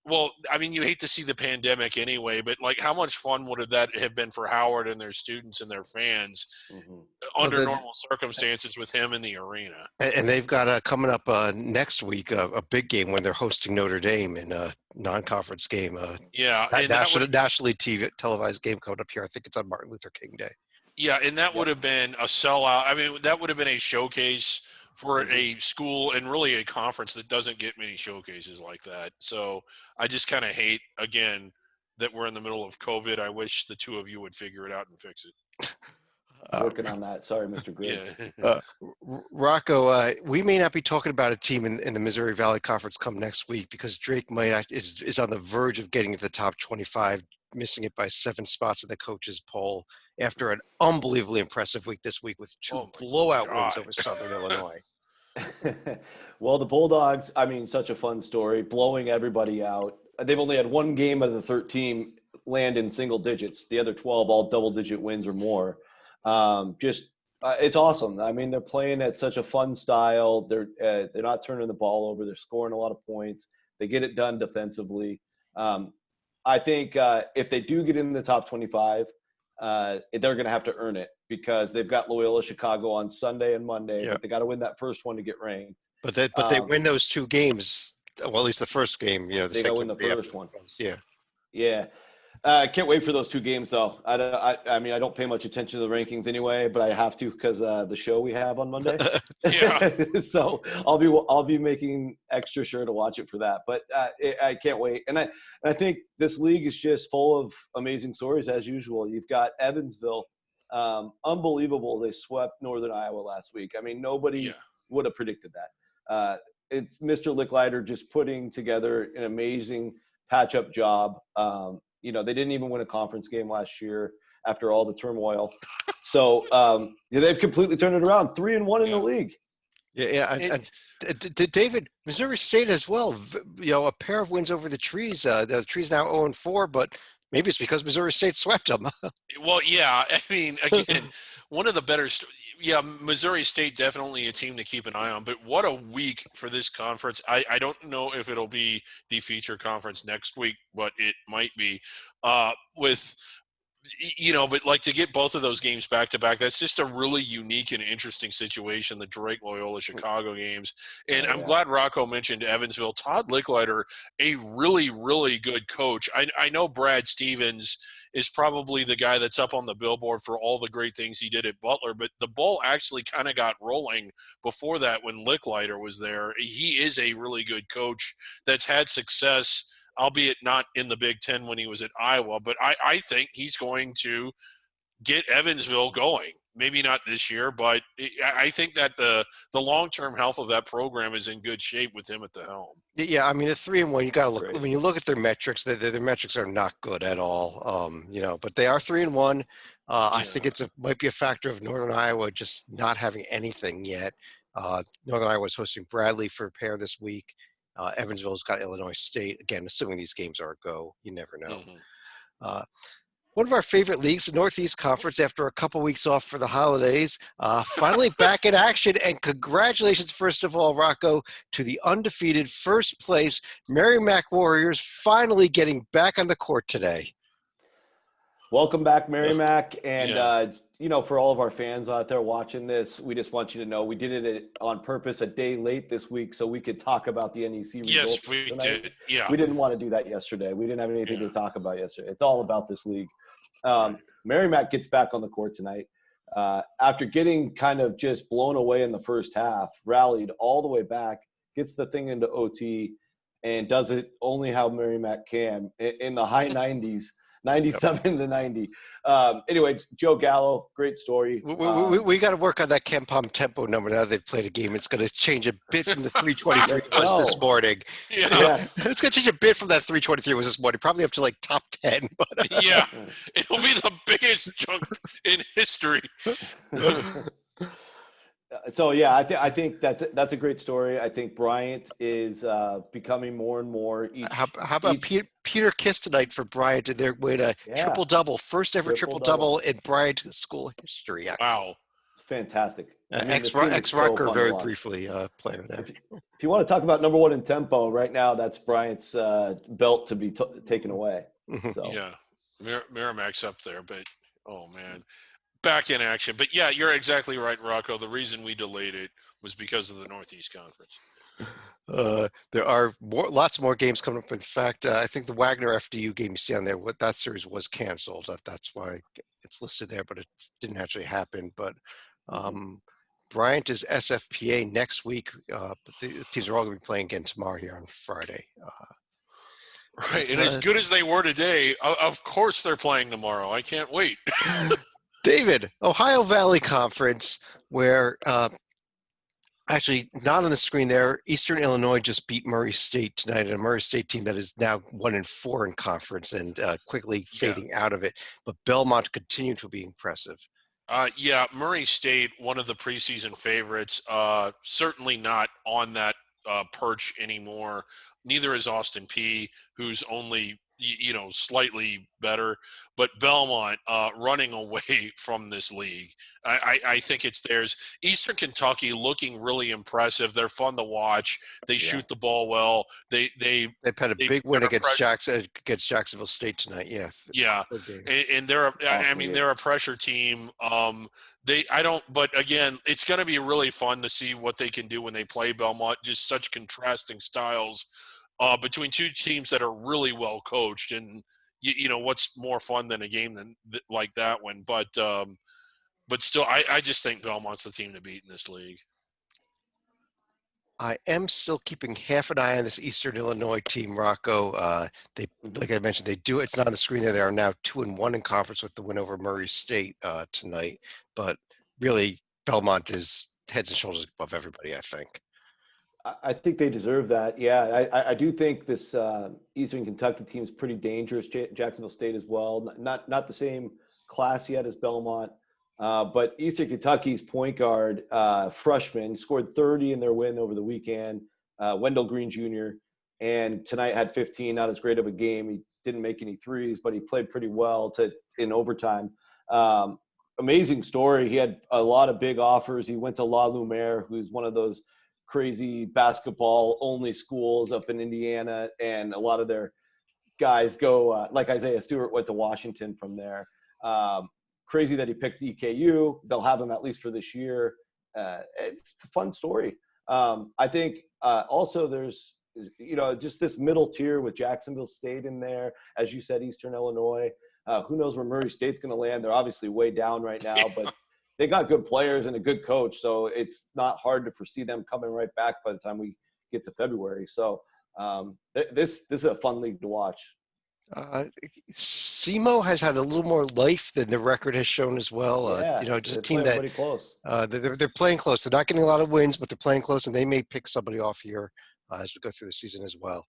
Well, I mean, you hate to see the pandemic anyway, but like, how much fun would that have been for Howard and their students and their fans Mm-hmm. under normal circumstances with him in the arena? And they've got coming up next week a big game when they're hosting Notre Dame in a non-conference game. Yeah, and nationally televised game coming up here. I think it's on Martin Luther King Day. Yeah, and that would have been a sellout. I mean, that would have been a showcase for a school and really a conference that doesn't get many showcases like that. So I just kind of hate, again, that we're in the middle of COVID. I wish the two of you would figure it out and fix it. Working on that. Sorry, Mr. Gray. Yeah. Rocco, we may not be talking about a team in the Missouri Valley Conference come next week because Drake is on the verge of getting into the top 25, missing it by 7 spots in the coaches poll after an unbelievably impressive week this week with 2 blowout wins over Southern Illinois. Well, the Bulldogs, I mean, such a fun story, blowing everybody out. They've only had 1 game of the 13 land in single digits. The other 12 all double-digit wins or more. It's awesome. I mean, they're playing at such a fun style. They're not turning the ball over. They're scoring a lot of points. They get it done defensively. I think if they do get in the top 25, they're going to have to earn it because they've got Loyola Chicago on Sunday and Monday. Yep. But they got to win that first one to get ranked. But they win those 2 games. Well, at least the first game. You know, they got to win the first one. Yeah. Yeah. I can't wait for those 2 games, though. I mean, I don't pay much attention to the rankings anyway, but I have to because the show we have on Monday. Yeah. So I'll be making extra sure to watch it for that. But I can't wait, and I think this league is just full of amazing stories as usual. You've got Evansville, unbelievable. They swept Northern Iowa last week. I mean, nobody would have predicted that. It's Mr. Licklider just putting together an amazing patch-up job. You know, they didn't even win a conference game last year after all the turmoil. So they've completely turned it around. 3-1 in the league. Yeah. David, Missouri State as well. You know, a pair of wins over the Trees. The Trees now 0-4, but maybe it's because Missouri State swept them. Well, yeah. I mean, again, one of the better Missouri State definitely a team to keep an eye on. But what a week for this conference. I don't know if it'll be the feature conference next week, but it might be. But like to get both of those games back to back, that's just a really unique and interesting situation, the Drake Loyola Chicago games. And I'm glad Rocco mentioned Evansville. Todd Licklider, a really, really good coach. I know Brad Stevens is probably the guy that's up on the billboard for all the great things he did at Butler, but the ball actually kind of got rolling before that when Licklider was there. He is a really good coach that's had success, albeit not in the Big Ten when he was at Iowa, but I think he's going to get Evansville going. Maybe not this year, but I think that the long-term health of that program is in good shape with him at the helm. Yeah, I mean, the 3-1, you got to look. When you look at their metrics, their metrics are not good at all. But they are 3-1. I think might be a factor of Northern Iowa just not having anything yet. Northern Iowa is hosting Bradley for a pair this week. Evansville's got Illinois State. Again, assuming these games are a go, you never know. Mm-hmm. One of our favorite leagues, the Northeast Conference, after a couple weeks off for the holidays, finally back in action. And congratulations, first of all, Rocco, to the undefeated first place Merrimack Warriors finally getting back on the court today. Welcome back, Merrimack. And, for all of our fans out there watching this, we just want you to know we did it on purpose a day late this week so we could talk about the NEC results. Yes, we did. Yeah. We didn't want to do that yesterday. We didn't have anything to talk about yesterday. It's all about this league. Merrimack gets back on the court tonight. After getting kind of just blown away in the first half, rallied all the way back, gets the thing into OT, and does it only how Merrimack can in the high 90s. 97 to 90. Anyway, Joe Gallo, great story. We got to work on that KenPom tempo number now they've played a game. It's going to change a bit from the 323 it was this morning. Yeah. It's going to change a bit from that 323 was this morning, probably up to like top 10. But, yeah, it'll be the biggest jump in history. So I think that's a great story. I think Bryant is becoming more and more. How about Peter Kiss tonight for Bryant and their way to triple double, first ever triple double in Bryant school history. Wow, fantastic! I mean, this Ex team is so Rucker, fun to very watch. briefly, player there. If you want to talk about number one in tempo, right now that's Bryant's belt to be taken away. So Yeah, Merrimack's up there, but oh man, back in action. But yeah, you're exactly right, Rocco. The reason we delayed it was because of the Northeast Conference. There are lots more games coming up. In fact, I think the Wagner FDU game you see on there, that series was canceled. That's why it's listed there, but it didn't actually happen. But Bryant is SFPA next week. But the teams are all going to be playing again tomorrow here on Friday. Right, and as good as they were today, of course they're playing tomorrow. I can't wait. David, Ohio Valley Conference, where actually not on the screen there, Eastern Illinois just beat Murray State tonight, and a Murray State team that is now 1-4 in conference and quickly fading out of it. But Belmont continued to be impressive. Yeah, Murray State, one of the preseason favorites, certainly not on that perch anymore. Neither is Austin Peay, who's only slightly better. But Belmont running away from this league. I think it's theirs. Eastern Kentucky looking really impressive. They're fun to watch. They shoot the ball well. They've had a big win against Jacksonville State tonight. Yeah, and they're they're a pressure team. But again, it's going to be really fun to see what they can do when they play Belmont. Just such contrasting styles between two teams that are really well coached, and what's more fun than a game like that one. But still, I just think Belmont's the team to beat in this league. I am still keeping half an eye on this Eastern Illinois team, Rocco. Like I mentioned, they do. It's not on the screen there. They are now 2-1 in conference with the win over Murray State tonight. But really, Belmont is heads and shoulders above everybody, I think. I think they deserve that. Yeah, I do think this Eastern Kentucky team is pretty dangerous. Jacksonville State as well. Not the same class yet as Belmont. But Eastern Kentucky's point guard, freshman, scored 30 in their win over the weekend, Wendell Green Jr., and tonight had 15, not as great of a game. He didn't make any threes, but he played pretty well in overtime. Amazing story. He had a lot of big offers. He went to La Lumiere, who's one of those crazy basketball-only schools up in Indiana, and a lot of their guys go, like Isaiah Stewart went to Washington from there. Crazy that he picked EKU. They'll have him at least for this year. It's a fun story. I think also there's, just this middle tier with Jacksonville State in there. As you said, Eastern Illinois. Who knows where Murray State's going to land? They're obviously way down right now, but they got good players and a good coach. So it's not hard to foresee them coming right back by the time we get to February. So this is a fun league to watch. SEMO has had a little more life than the record has shown as well. Just a team that close. They're playing close. They're not getting a lot of wins, but they're playing close, and they may pick somebody off here as we go through the season as well.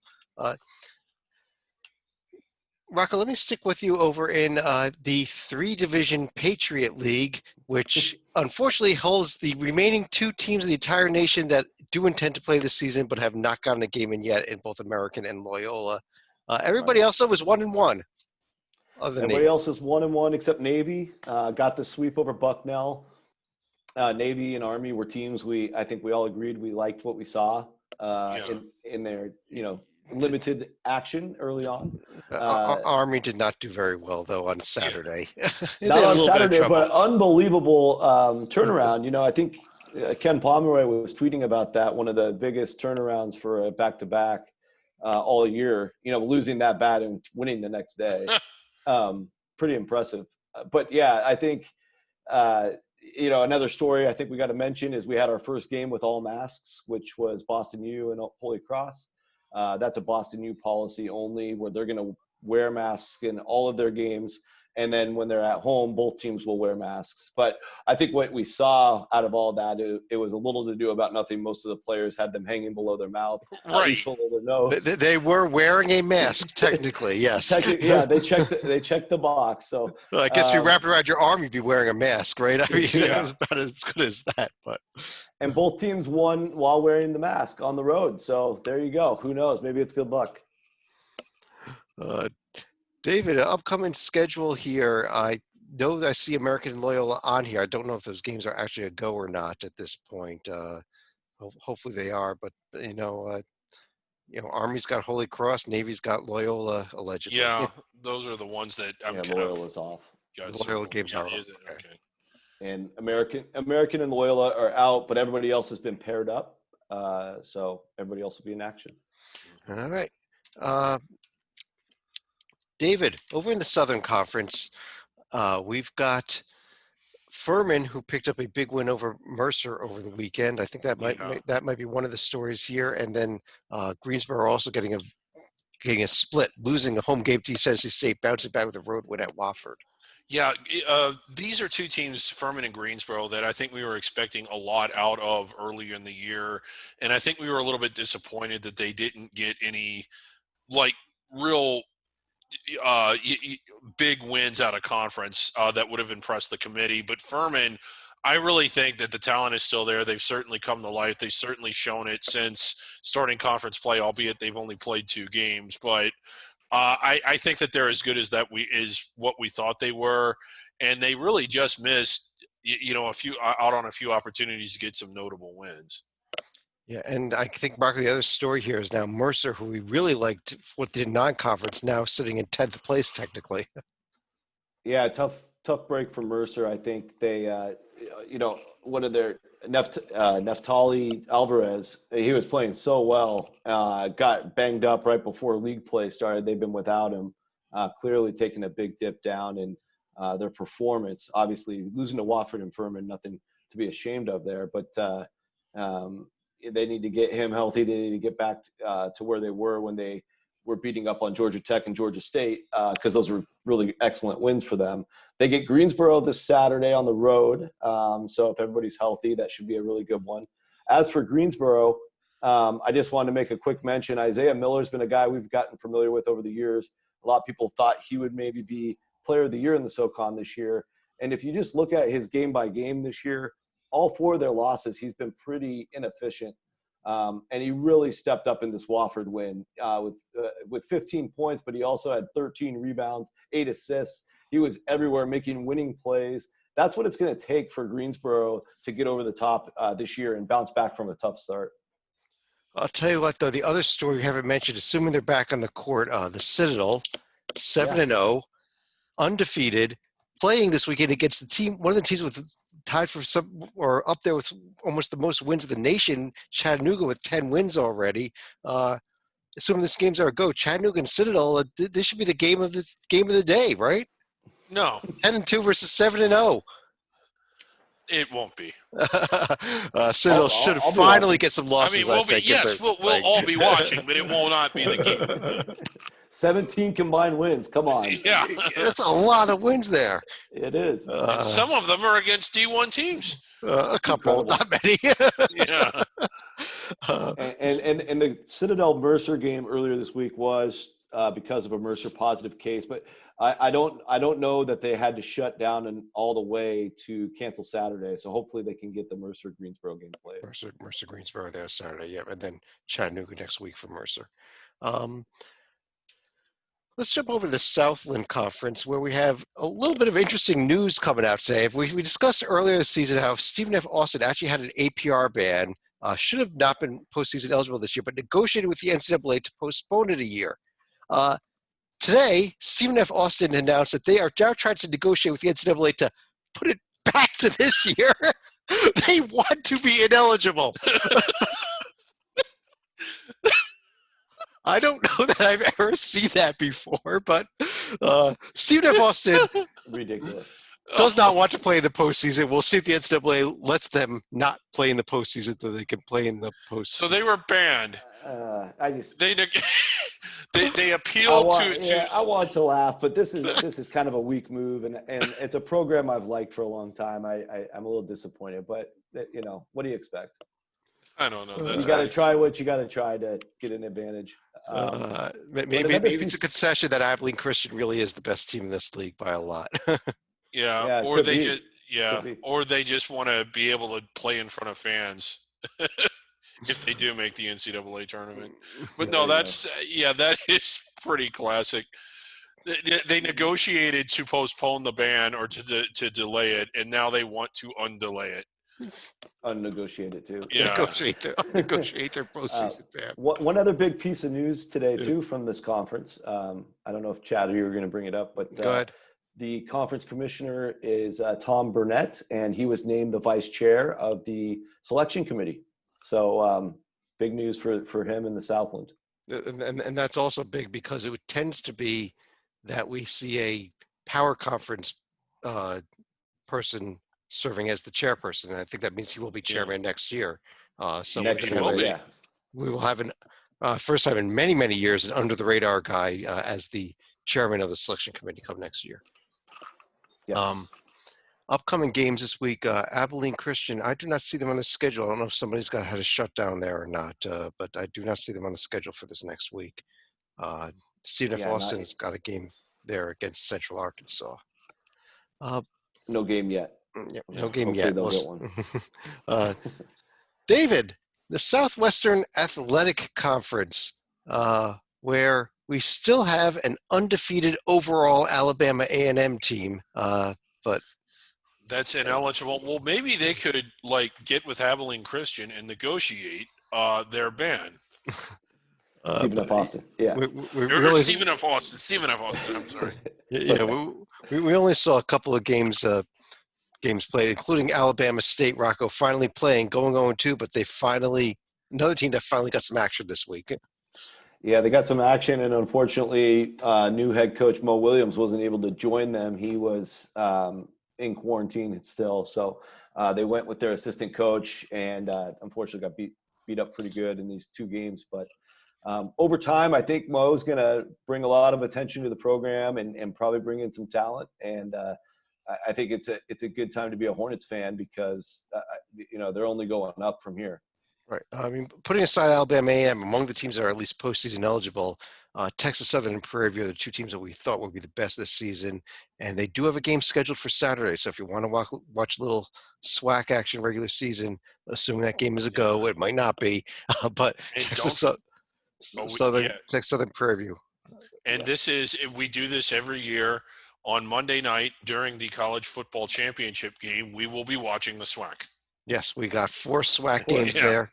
Rocco, let me stick with you over in the 3-division Patriot League, which unfortunately holds the remaining 2 teams in the entire nation that do intend to play this season but have not gotten a game in yet in both American and Loyola. Everybody else was 1-1. Everybody else is 1-1 except Navy. Got the sweep over Bucknell. Navy and Army were teams I think we all agreed we liked what we saw in their limited action early on. Army did not do very well though on Saturday. Not on Saturday, but unbelievable turnaround. I think Ken Pomeroy was tweeting about that. One of the biggest turnarounds for a back-to-back all year. Losing that bad and winning the next day. Pretty impressive. But yeah, I think another story I think we got to mention is we had our first game with all masks, which was Boston U and Holy Cross. That's a Boston U policy only, where they're going to wear masks in all of their games. And then when they're at home, both teams will wear masks. But I think what we saw out of all that, it was a little to do about nothing. Most of the players had them hanging below their mouth, right, below their nose. They were wearing a mask, technically, yes. Yeah, they checked the box. So I guess if you wrap it around your arm, you'd be wearing a mask, right? I mean, it was about as good as that. But and both teams won while wearing the mask on the road. So there you go. Who knows? Maybe it's good luck. David, an upcoming schedule here. know that I see American and Loyola on here. I don't know if those games are actually a go or not at this point. Hopefully they are, but Army's got Holy Cross, Navy's got Loyola allegedly. Yeah, those are the ones that I'm kind Loyola's off. got The Loyola circled. games Yeah, are is it? okay. Okay. And American and Loyola are out, but everybody else has been paired up. So everybody else will be in action. All right. David, over in the Southern Conference, we've got Furman, who picked up a big win over Mercer over the weekend. I think that might be one of the stories here. And then Greensboro also getting a split, losing a home game to East Tennessee State, bouncing back with a road win at Wofford. Yeah, these are two teams, Furman and Greensboro, that I think we were expecting a lot out of earlier in the year. And I think we were a little bit disappointed that they didn't get any, real big wins out of conference that would have impressed the committee. But Furman, I really think that the talent is still there. They've certainly come to life. They've certainly shown it since starting conference play, albeit they've only played 2 games. But I think that they're as good as is what we thought they were, and they really just missed, a few opportunities to get some notable wins. Yeah, and I think, Mark, the other story here is now Mercer, who we really liked what did non-conference, now sitting in 10th place technically. Yeah, tough break for Mercer. I think they, one of their Neftali Alvarez, he was playing so well, got banged up right before league play started. They've been without him, clearly taking a big dip down in their performance. Obviously, losing to Wofford and Furman, nothing to be ashamed of there, but they need to get him healthy. They need to get back to where they were when they were beating up on Georgia Tech and Georgia State, because those were really excellent wins for them. They get Greensboro this Saturday on the road. So if everybody's healthy, that should be a really good one. As for Greensboro, I just wanted to make a quick mention. Isaiah Miller's been a guy we've gotten familiar with over the years. A lot of people thought he would maybe be player of the year in the SoCon this year. And if you just look at his game by game this year, all 4 of their losses, he's been pretty inefficient. And he really stepped up in this Wofford win with 15 points, but he also had 13 rebounds, 8 assists. He was everywhere making winning plays. That's what it's going to take for Greensboro to get over the top this year and bounce back from a tough start. I'll tell you what, though, the other story we haven't mentioned, assuming they're back on the court, the Citadel, 7-0, undefeated, playing this weekend against one of the teams with tied for some or up there with almost the most wins of the nation, Chattanooga, with 10 wins already. Assuming this game's our go, Chattanooga and Citadel, this should be the game of the day, right? No, 10-2 versus 7-0. It won't be. Citadel should finally get some losses. I think, we'll all be watching, but it will not be the game of the day. 17 combined wins. Come on. Yeah. That's a lot of wins there. It is. And some of them are against D1 teams. A couple, not many. Yeah. And the Citadel Mercer game earlier this week was because of a Mercer positive case, but I don't know that they had to shut down and all the way to cancel Saturday. So hopefully they can get the Mercer Greensboro game played. Mercer Greensboro there Saturday, yeah, and then Chattanooga next week for Mercer. Let's jump over to the Southland Conference, where we have a little bit of interesting news coming out today. We discussed earlier this season how Stephen F. Austin actually had an APR ban, should have not been postseason eligible this year, but negotiated with the NCAA to postpone it a year. Today, Stephen F. Austin announced that they are now trying to negotiate with the NCAA to put it back to this year. They want to be ineligible. I don't know that I've ever seen that before, but Stephen F. Austin Ridiculous. does not want to play in the postseason. We'll see if the NCAA lets them not play in the postseason so they can play in the postseason. So they were banned. They appealed to. I want to laugh, but this is kind of a weak move, and it's a program I've liked for a long time. I'm a little disappointed, but what do you expect? I don't know. You got to try what you got to try to get an advantage. Maybe it's a concession that Abilene Christian really is the best team in this league by a lot. Yeah, or they just want to be able to play in front of fans if they do make the NCAA tournament. But no, that is pretty classic. They negotiated to postpone the ban or to delay it, and now they want to undelay it. Unnegotiated too. Yeah. Negotiate their postseason ban. One other big piece of news today too from this conference. I don't know if Chad or you were going to bring it up, but Go ahead. the conference commissioner is Tom Burnett, and he was named the vice chair of the selection committee. So big news for him in the Southland. And that's also big because it tends to be that we see a power conference person serving as the chairperson. And I think that means he will be chairman next year. So Next year, yeah. We will have first time in many, many years, an under the radar guy as the chairman of the selection committee come next year. Yes. Upcoming games this week, Abilene Christian, I do not see them on the schedule. I don't know if somebody's had a shutdown there or not, but I do not see them on the schedule for this next week. Stephen F. Austin's got a game there against Central Arkansas. No game yet. Yeah, no game Hopefully yet. They'll get one. David, the Southwestern Athletic Conference, where we still have an undefeated overall Alabama A&M team, but that's ineligible. Well, maybe they could get with Abilene Christian and negotiate their ban. Stephen F. Austin. Yeah. Stephen F. Austin. Stephen F. Austin. I'm sorry. We only saw a couple of games played, including Alabama State. Rocco finally playing, going 0-2, but another team that finally got some action this week. Yeah, they got some action, and unfortunately, new head coach Mo Williams wasn't able to join them. He was in quarantine still, so they went with their assistant coach, and unfortunately got beat up pretty good in these two games. But over time, I think Mo's going to bring a lot of attention to the program and probably bring in some talent. And I think it's a good time to be a Hornets fan because they're only going up from here. Right. I mean, putting aside Alabama A&M, among the teams that are at least postseason eligible, Texas Southern and Prairie View are the two teams that we thought would be the best this season. And they do have a game scheduled for Saturday. So if you want to watch a little SWAC action regular season, assuming that game is a go, it might not be. But Texas Southern Prairie View. And we do this every year on Monday night during the college football championship game. We will be watching the SWAC. Yes, we got 4 SWAC games there.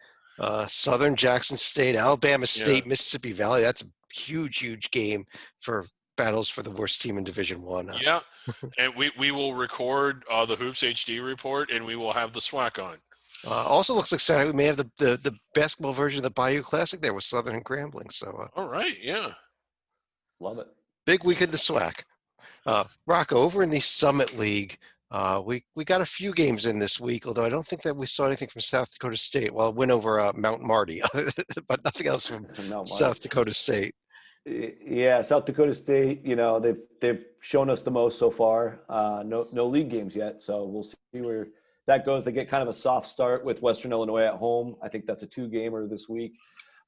Southern, Jackson State, Alabama State, Mississippi Valley. That's a huge, huge game for battles for the worst team in Division One. Yeah, and we will record the Hoops HD report, and we will have the SWAC on. Also looks like Saturday we may have the basketball version of the Bayou Classic there with Southern and Grambling. So all right, yeah. Love it. Big week in the SWAC. Rocco, over in the Summit League, we got a few games in this week, although I don't think that we saw anything from South Dakota State. Well, a win over Mount Marty, but nothing else from South Dakota State. Yeah, South Dakota State, they've shown us the most so far. No league games yet, so we'll see where that goes. They get kind of a soft start with Western Illinois at home. I think that's a 2-gamer this week.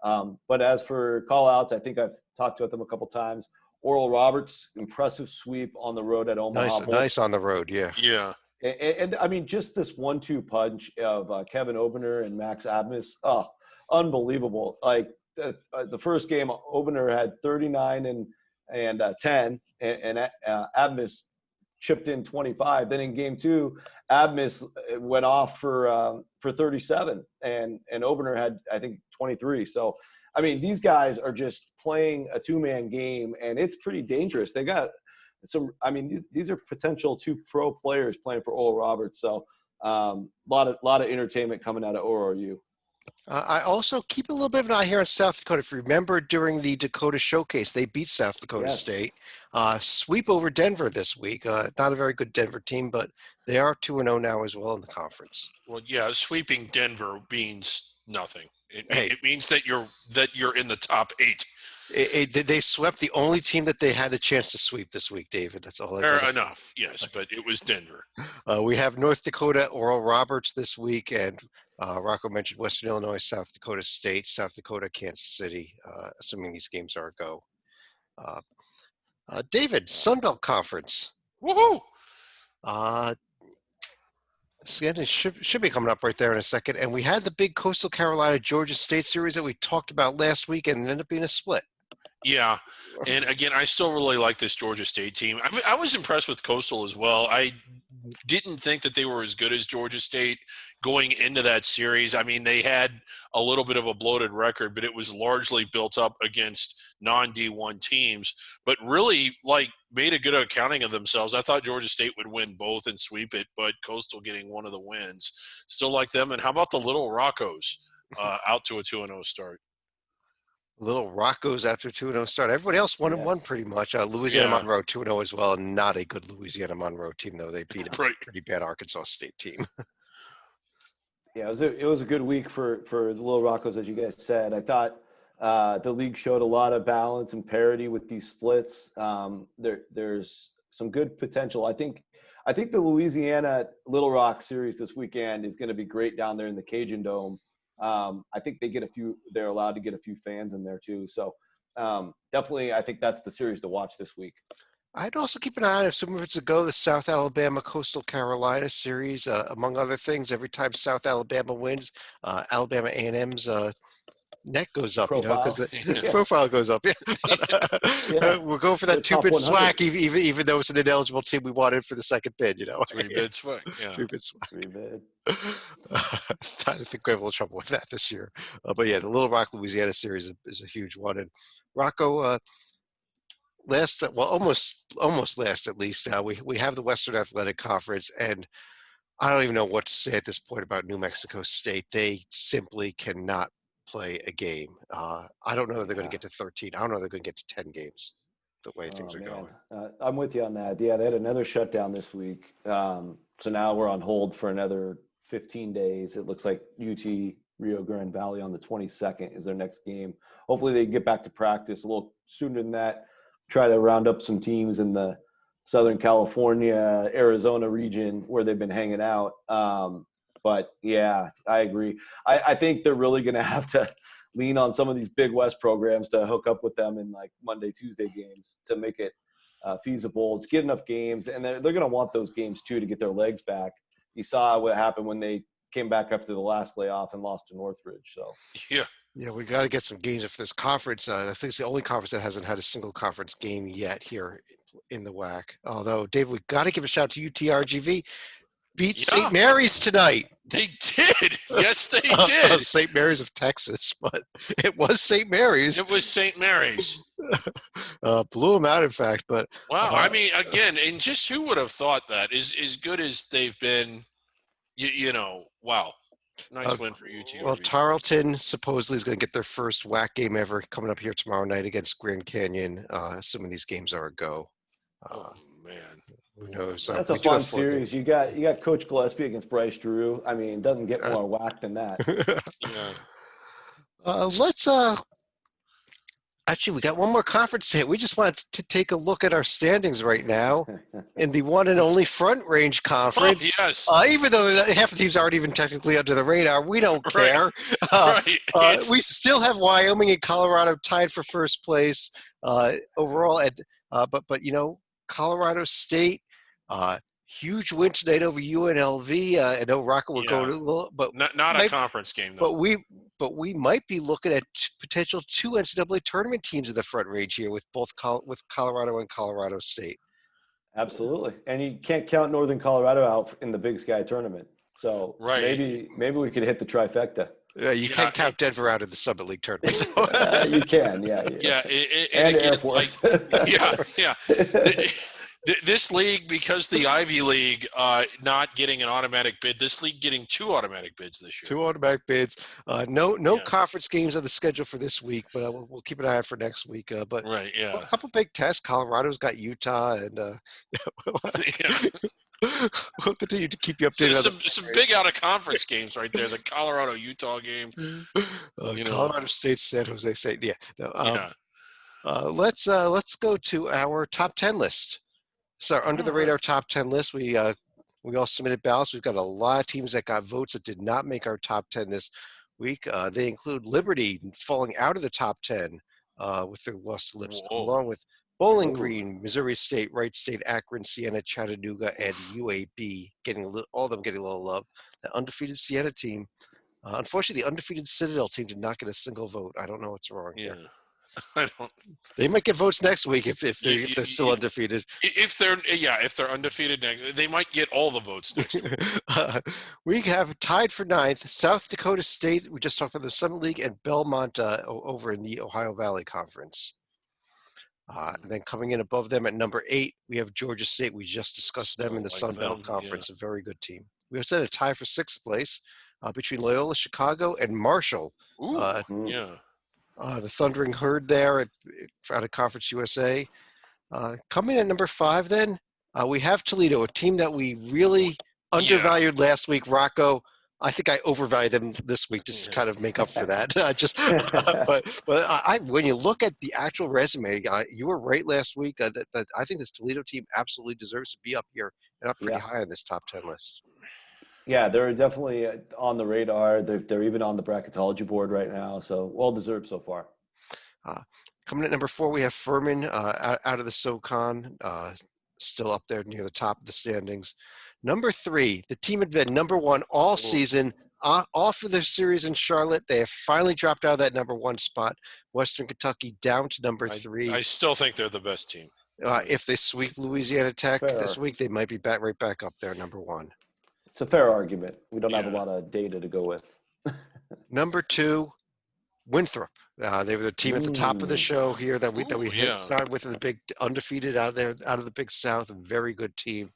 But as for call-outs, I think I've talked about them a couple times. Oral Roberts, impressive sweep on the road at Omaha. Nice on the road, yeah. Yeah. And I mean, just this 1-2 punch of Kevin Obener and Max Abmas, unbelievable. Like the first game, Obener had 39 and 10, and Abmas chipped in 25. Then in game 2, Abmas went off for 37, and Obener had, I think, 23. So, I mean, these guys are just playing a 2-man game, and it's pretty dangerous. They got some – I mean, these are potential 2 pro players playing for Oral Roberts. So, lot of entertainment coming out of ORU. I also keep a little bit of an eye here on South Dakota. If you remember, during the Dakota Showcase, they beat South Dakota State. Sweep over Denver this week. Not a very good Denver team, but they are 2-0 now as well in the conference. Well, yeah, sweeping Denver means nothing. It means that you're in the top 8. They swept the only team that they had a chance to sweep this week, David. That's all. Fair enough, yes, but it was Denver. We have North Dakota, Oral Roberts this week, and Rocco mentioned Western Illinois, South Dakota State, South Dakota, Kansas City, assuming these games are a go. David, Sunbelt Conference. Woohoo! It should be coming up right there in a second. And we had the big Coastal Carolina Georgia State series that we talked about last week, and it ended up being a split. Yeah, and again, I still really like this Georgia State team. I was impressed with Coastal as well. I didn't think that they were as good as Georgia State going into that series. I mean, they had a little bit of a bloated record, but it was largely built up against non-D1 teams, but really made a good accounting of themselves. I thought Georgia State would win both and sweep it, but Coastal getting one of the wins. Still like them. And how about the Little Roccos out to a 2-0 start? Little Rocco's after 2-0 start. Everybody else 1-1 pretty much. Louisiana Yeah. Monroe 2-0 as well. Not a good Louisiana Monroe team though. They beat a Right. pretty bad Arkansas State team. Yeah, it was a good week for the Little Roccos, as you guys said. I thought the league showed a lot of balance and parity with these splits. There's some good potential. I think the Louisiana Little Rock series this weekend is going to be great down there in the Cajun Dome. I think they're allowed to get a few fans in there too. So definitely, I think that's the series to watch this week. I'd also keep an eye on if some of it's a go, the South Alabama Coastal Carolina series, among other things. Every time South Alabama wins, Alabama A&M's net goes up, because the profile goes up. Yeah. We'll go for that 2-bid SWAC, even though it's an ineligible team we wanted for the second bid. 3-bid SWAC. Yeah. 3-bid SWAC. 3-bid. I think we have a little trouble with that this year. But yeah, the Little Rock Louisiana series is a huge one, and Rocco. Almost last at least. We have the Western Athletic Conference, and I don't even know what to say at this point about New Mexico State. They simply cannot play a game. I don't know that they're going to get to 13. I don't know they're going to get to 10 games the way things are going. I'm with you on that. Yeah, they had another shutdown this week. So now we're on hold for another 15 days. It looks like UT Rio Grande Valley on the 22nd is their next game. Hopefully they get back to practice a little sooner than that. Try to round up some teams in the Southern California, Arizona region where they've been hanging out. But yeah, I agree. I think they're really going to have to lean on some of these Big West programs to hook up with them in like Monday, Tuesday games to make it feasible, to get enough games. And they're going to want those games too to get their legs back. You saw what happened when they came back after the last layoff and lost to Northridge. So yeah, we got to get some games for this conference. I think it's the only conference that hasn't had a single conference game yet here in the WAC. Although, Dave, we got to give a shout out to UTRGV. Beat St. Mary's tonight. They did. Yes, they did. St. Mary's of Texas, but it was St. Mary's. It was St. Mary's. Blew them out, in fact. But wow, I mean, again, and just who would have thought that? As good as they've been, wow. Nice win for UT. Well, Tarleton supposedly is going to get their first WAC game ever coming up here tomorrow night against Grand Canyon, assuming these games are a go. Oh, man. Who knows? That's a fun series. You got Coach Gillespie against Bryce Drew. I mean, it doesn't get more whack than that. Let's actually, we got one more conference to hit. We just wanted to take a look at our standings right now in the one and only Front Range Conference. Oh, yes. Even though half the teams aren't even technically under the radar, we don't care. Right. We still have Wyoming and Colorado tied for first place overall. But Colorado State, huge win tonight over UNLV. I know Rocco will go to, but not a conference game though. But we might be looking at potential 2 NCAA tournament teams in the Front Range here with both with Colorado and Colorado State. Absolutely, and you can't count Northern Colorado out in the Big Sky tournament. So maybe we could hit the trifecta. You can't count Denver out of the Summit League tournament. You can, yeah. And Air Force. This league, because the Ivy League not getting an automatic bid, this league getting 2 automatic bids this year. 2 automatic bids. No conference games on the schedule for this week, but we'll keep an eye out for next week. But a couple big tests. Colorado's got Utah, and we'll continue to keep you updated. Some big out-of-conference games right there. The Colorado-Utah game. Colorado State, San Jose State. Yeah. Let's go to our top 10 list. So under the radar top 10 list, we all submitted ballots. We've got a lot of teams that got votes that did not make our top 10 this week. They include Liberty falling out of the top 10 with their loss to Lipscomb, along with Bowling Green, Missouri State, Wright State, Akron, Siena, Chattanooga, and UAB all of them getting a little love. The undefeated Siena team, unfortunately, the undefeated Citadel team did not get a single vote. I don't know what's wrong here. I don't. They might get votes next week if they're still undefeated. If they're undefeated, they might get all the votes next week. We have tied for 9th South Dakota State. We just talked about the Summit League, and Belmont over in the Ohio Valley Conference. And then coming in above them at number 8, we have Georgia State. We just discussed them in the Sun Belt Conference, a very good team. We also had a tie for 6th place between Loyola Chicago and Marshall. The Thundering Herd there out of Conference USA. Coming in at number 5 then, we have Toledo, a team that we really undervalued last week. Rocco, I think I overvalued them this week just to kind of make up for that. But when you look at the actual resume, you were right last week that I think this Toledo team absolutely deserves to be up here and up pretty high on this top 10 list. Yeah, they're definitely on the radar. They're even on the bracketology board right now, so well deserved so far. Coming in at number 4, we have Furman out of the SoCon, still up there near the top of the standings. Number 3, the team had been number 1 all season, off of their series in Charlotte. They have finally dropped out of that number 1 spot. Western Kentucky down to number 3. I still think they're the best team. If they sweep Louisiana Tech this week, they might be right back up there, number 1. It's a fair argument. We don't have a lot of data to go with. Number 2, Winthrop. They were the team at the top of the show here that we started with, the big undefeated out of the Big South, a very good team.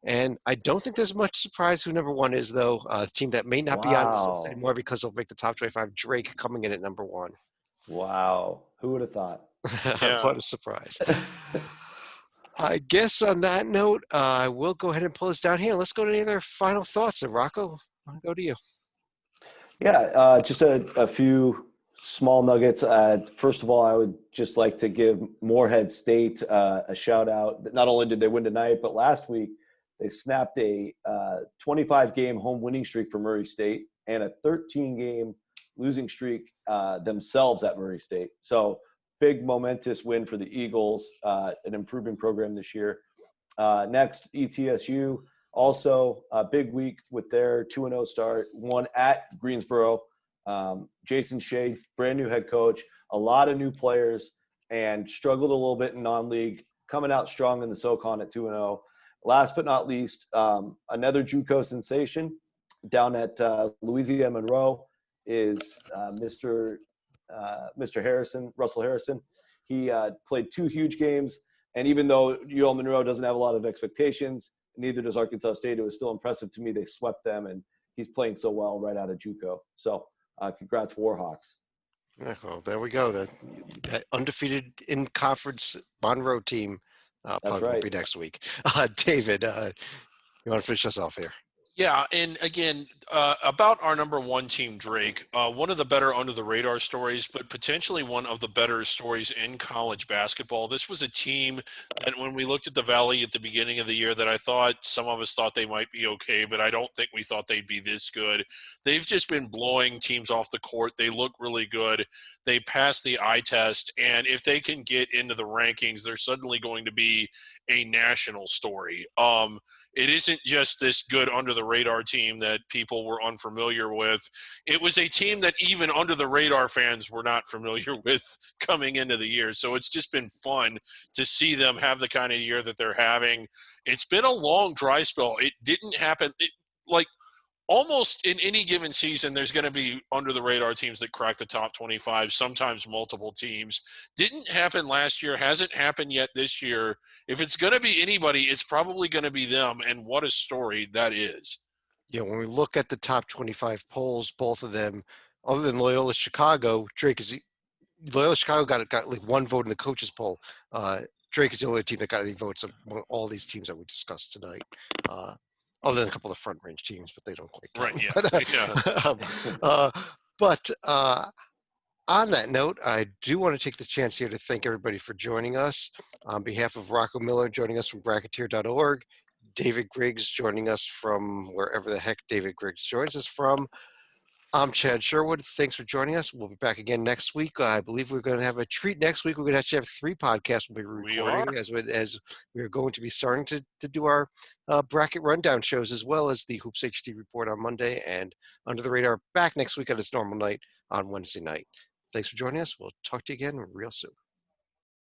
And I don't think there's much surprise who number 1 is, though. A team that may not be on this list anymore because they'll make the top 25. Drake coming in at number 1. Wow. Who would have thought? What a surprise. I guess on that note, I will go ahead and pull this down here. Let's go to any other final thoughts. And Rocco, I'll go to you. Yeah, just a few small nuggets. First of all, I would just like to give Morehead State a shout out. Not only did they win tonight, but last week they snapped a 25-game home winning streak for Murray State and a 13-game losing streak themselves at Murray State. So big momentous win for the Eagles, an improving program this year. Next, ETSU, also a big week with their 2-0 start, won at Greensboro. Jason Shea, brand new head coach, a lot of new players, and struggled a little bit in non-league, coming out strong in the SoCon at 2-0. Last but not least, another JUCO sensation down at Louisiana Monroe is Mr. Harrison, Russell Harrison. He played 2 huge games, and even though UL Monroe doesn't have a lot of expectations, neither does Arkansas State, it was still impressive to me. They swept them, and he's playing so well right out of JUCO. So congrats, Warhawks. Well, there we go. That undefeated in conference Monroe team probably won't be next week. David, you want to finish us off here? Yeah, and again, about our number 1 team, Drake, one of the better under-the-radar stories, but potentially one of the better stories in college basketball. This was a team that when we looked at the Valley at the beginning of the year that I thought some of us thought they might be okay, but I don't think we thought they'd be this good. They've just been blowing teams off the court. They look really good. They passed the eye test, and if they can get into the rankings, they're suddenly going to be a national story. It isn't just this good under-the-radar team that people were unfamiliar with. It was a team that even under-the-radar fans were not familiar with coming into the year. So it's just been fun to see them have the kind of year that they're having. It's been a long dry spell. It didn't happen almost in any given season, there's going to be under-the-radar teams that crack the top 25, sometimes multiple teams. Didn't happen last year, hasn't happened yet this year. If it's going to be anybody, it's probably going to be them, and what a story that is. Yeah, when we look at the top 25 polls, both of them, other than Loyola Chicago, Loyola Chicago got like 1 vote in the coaches poll. Drake is the only team that got any votes among all these teams that we discussed tonight. Other than a couple of front range teams, but they don't quite count. Right, But on that note, I do want to take the chance here to thank everybody for joining us. On behalf of Rocco Miller joining us from Bracketeer.org, David Griggs joining us from wherever the heck David Griggs joins us from. I'm Chad Sherwood. Thanks for joining us. We'll be back again next week. I believe we're going to have a treat next week. We're going to actually have 3 podcasts we'll be recording as we're going to be starting to do our bracket rundown shows, as well as the Hoops HD report on Monday, and Under the Radar back next week at its normal night on Wednesday night. Thanks for joining us. We'll talk to you again real soon.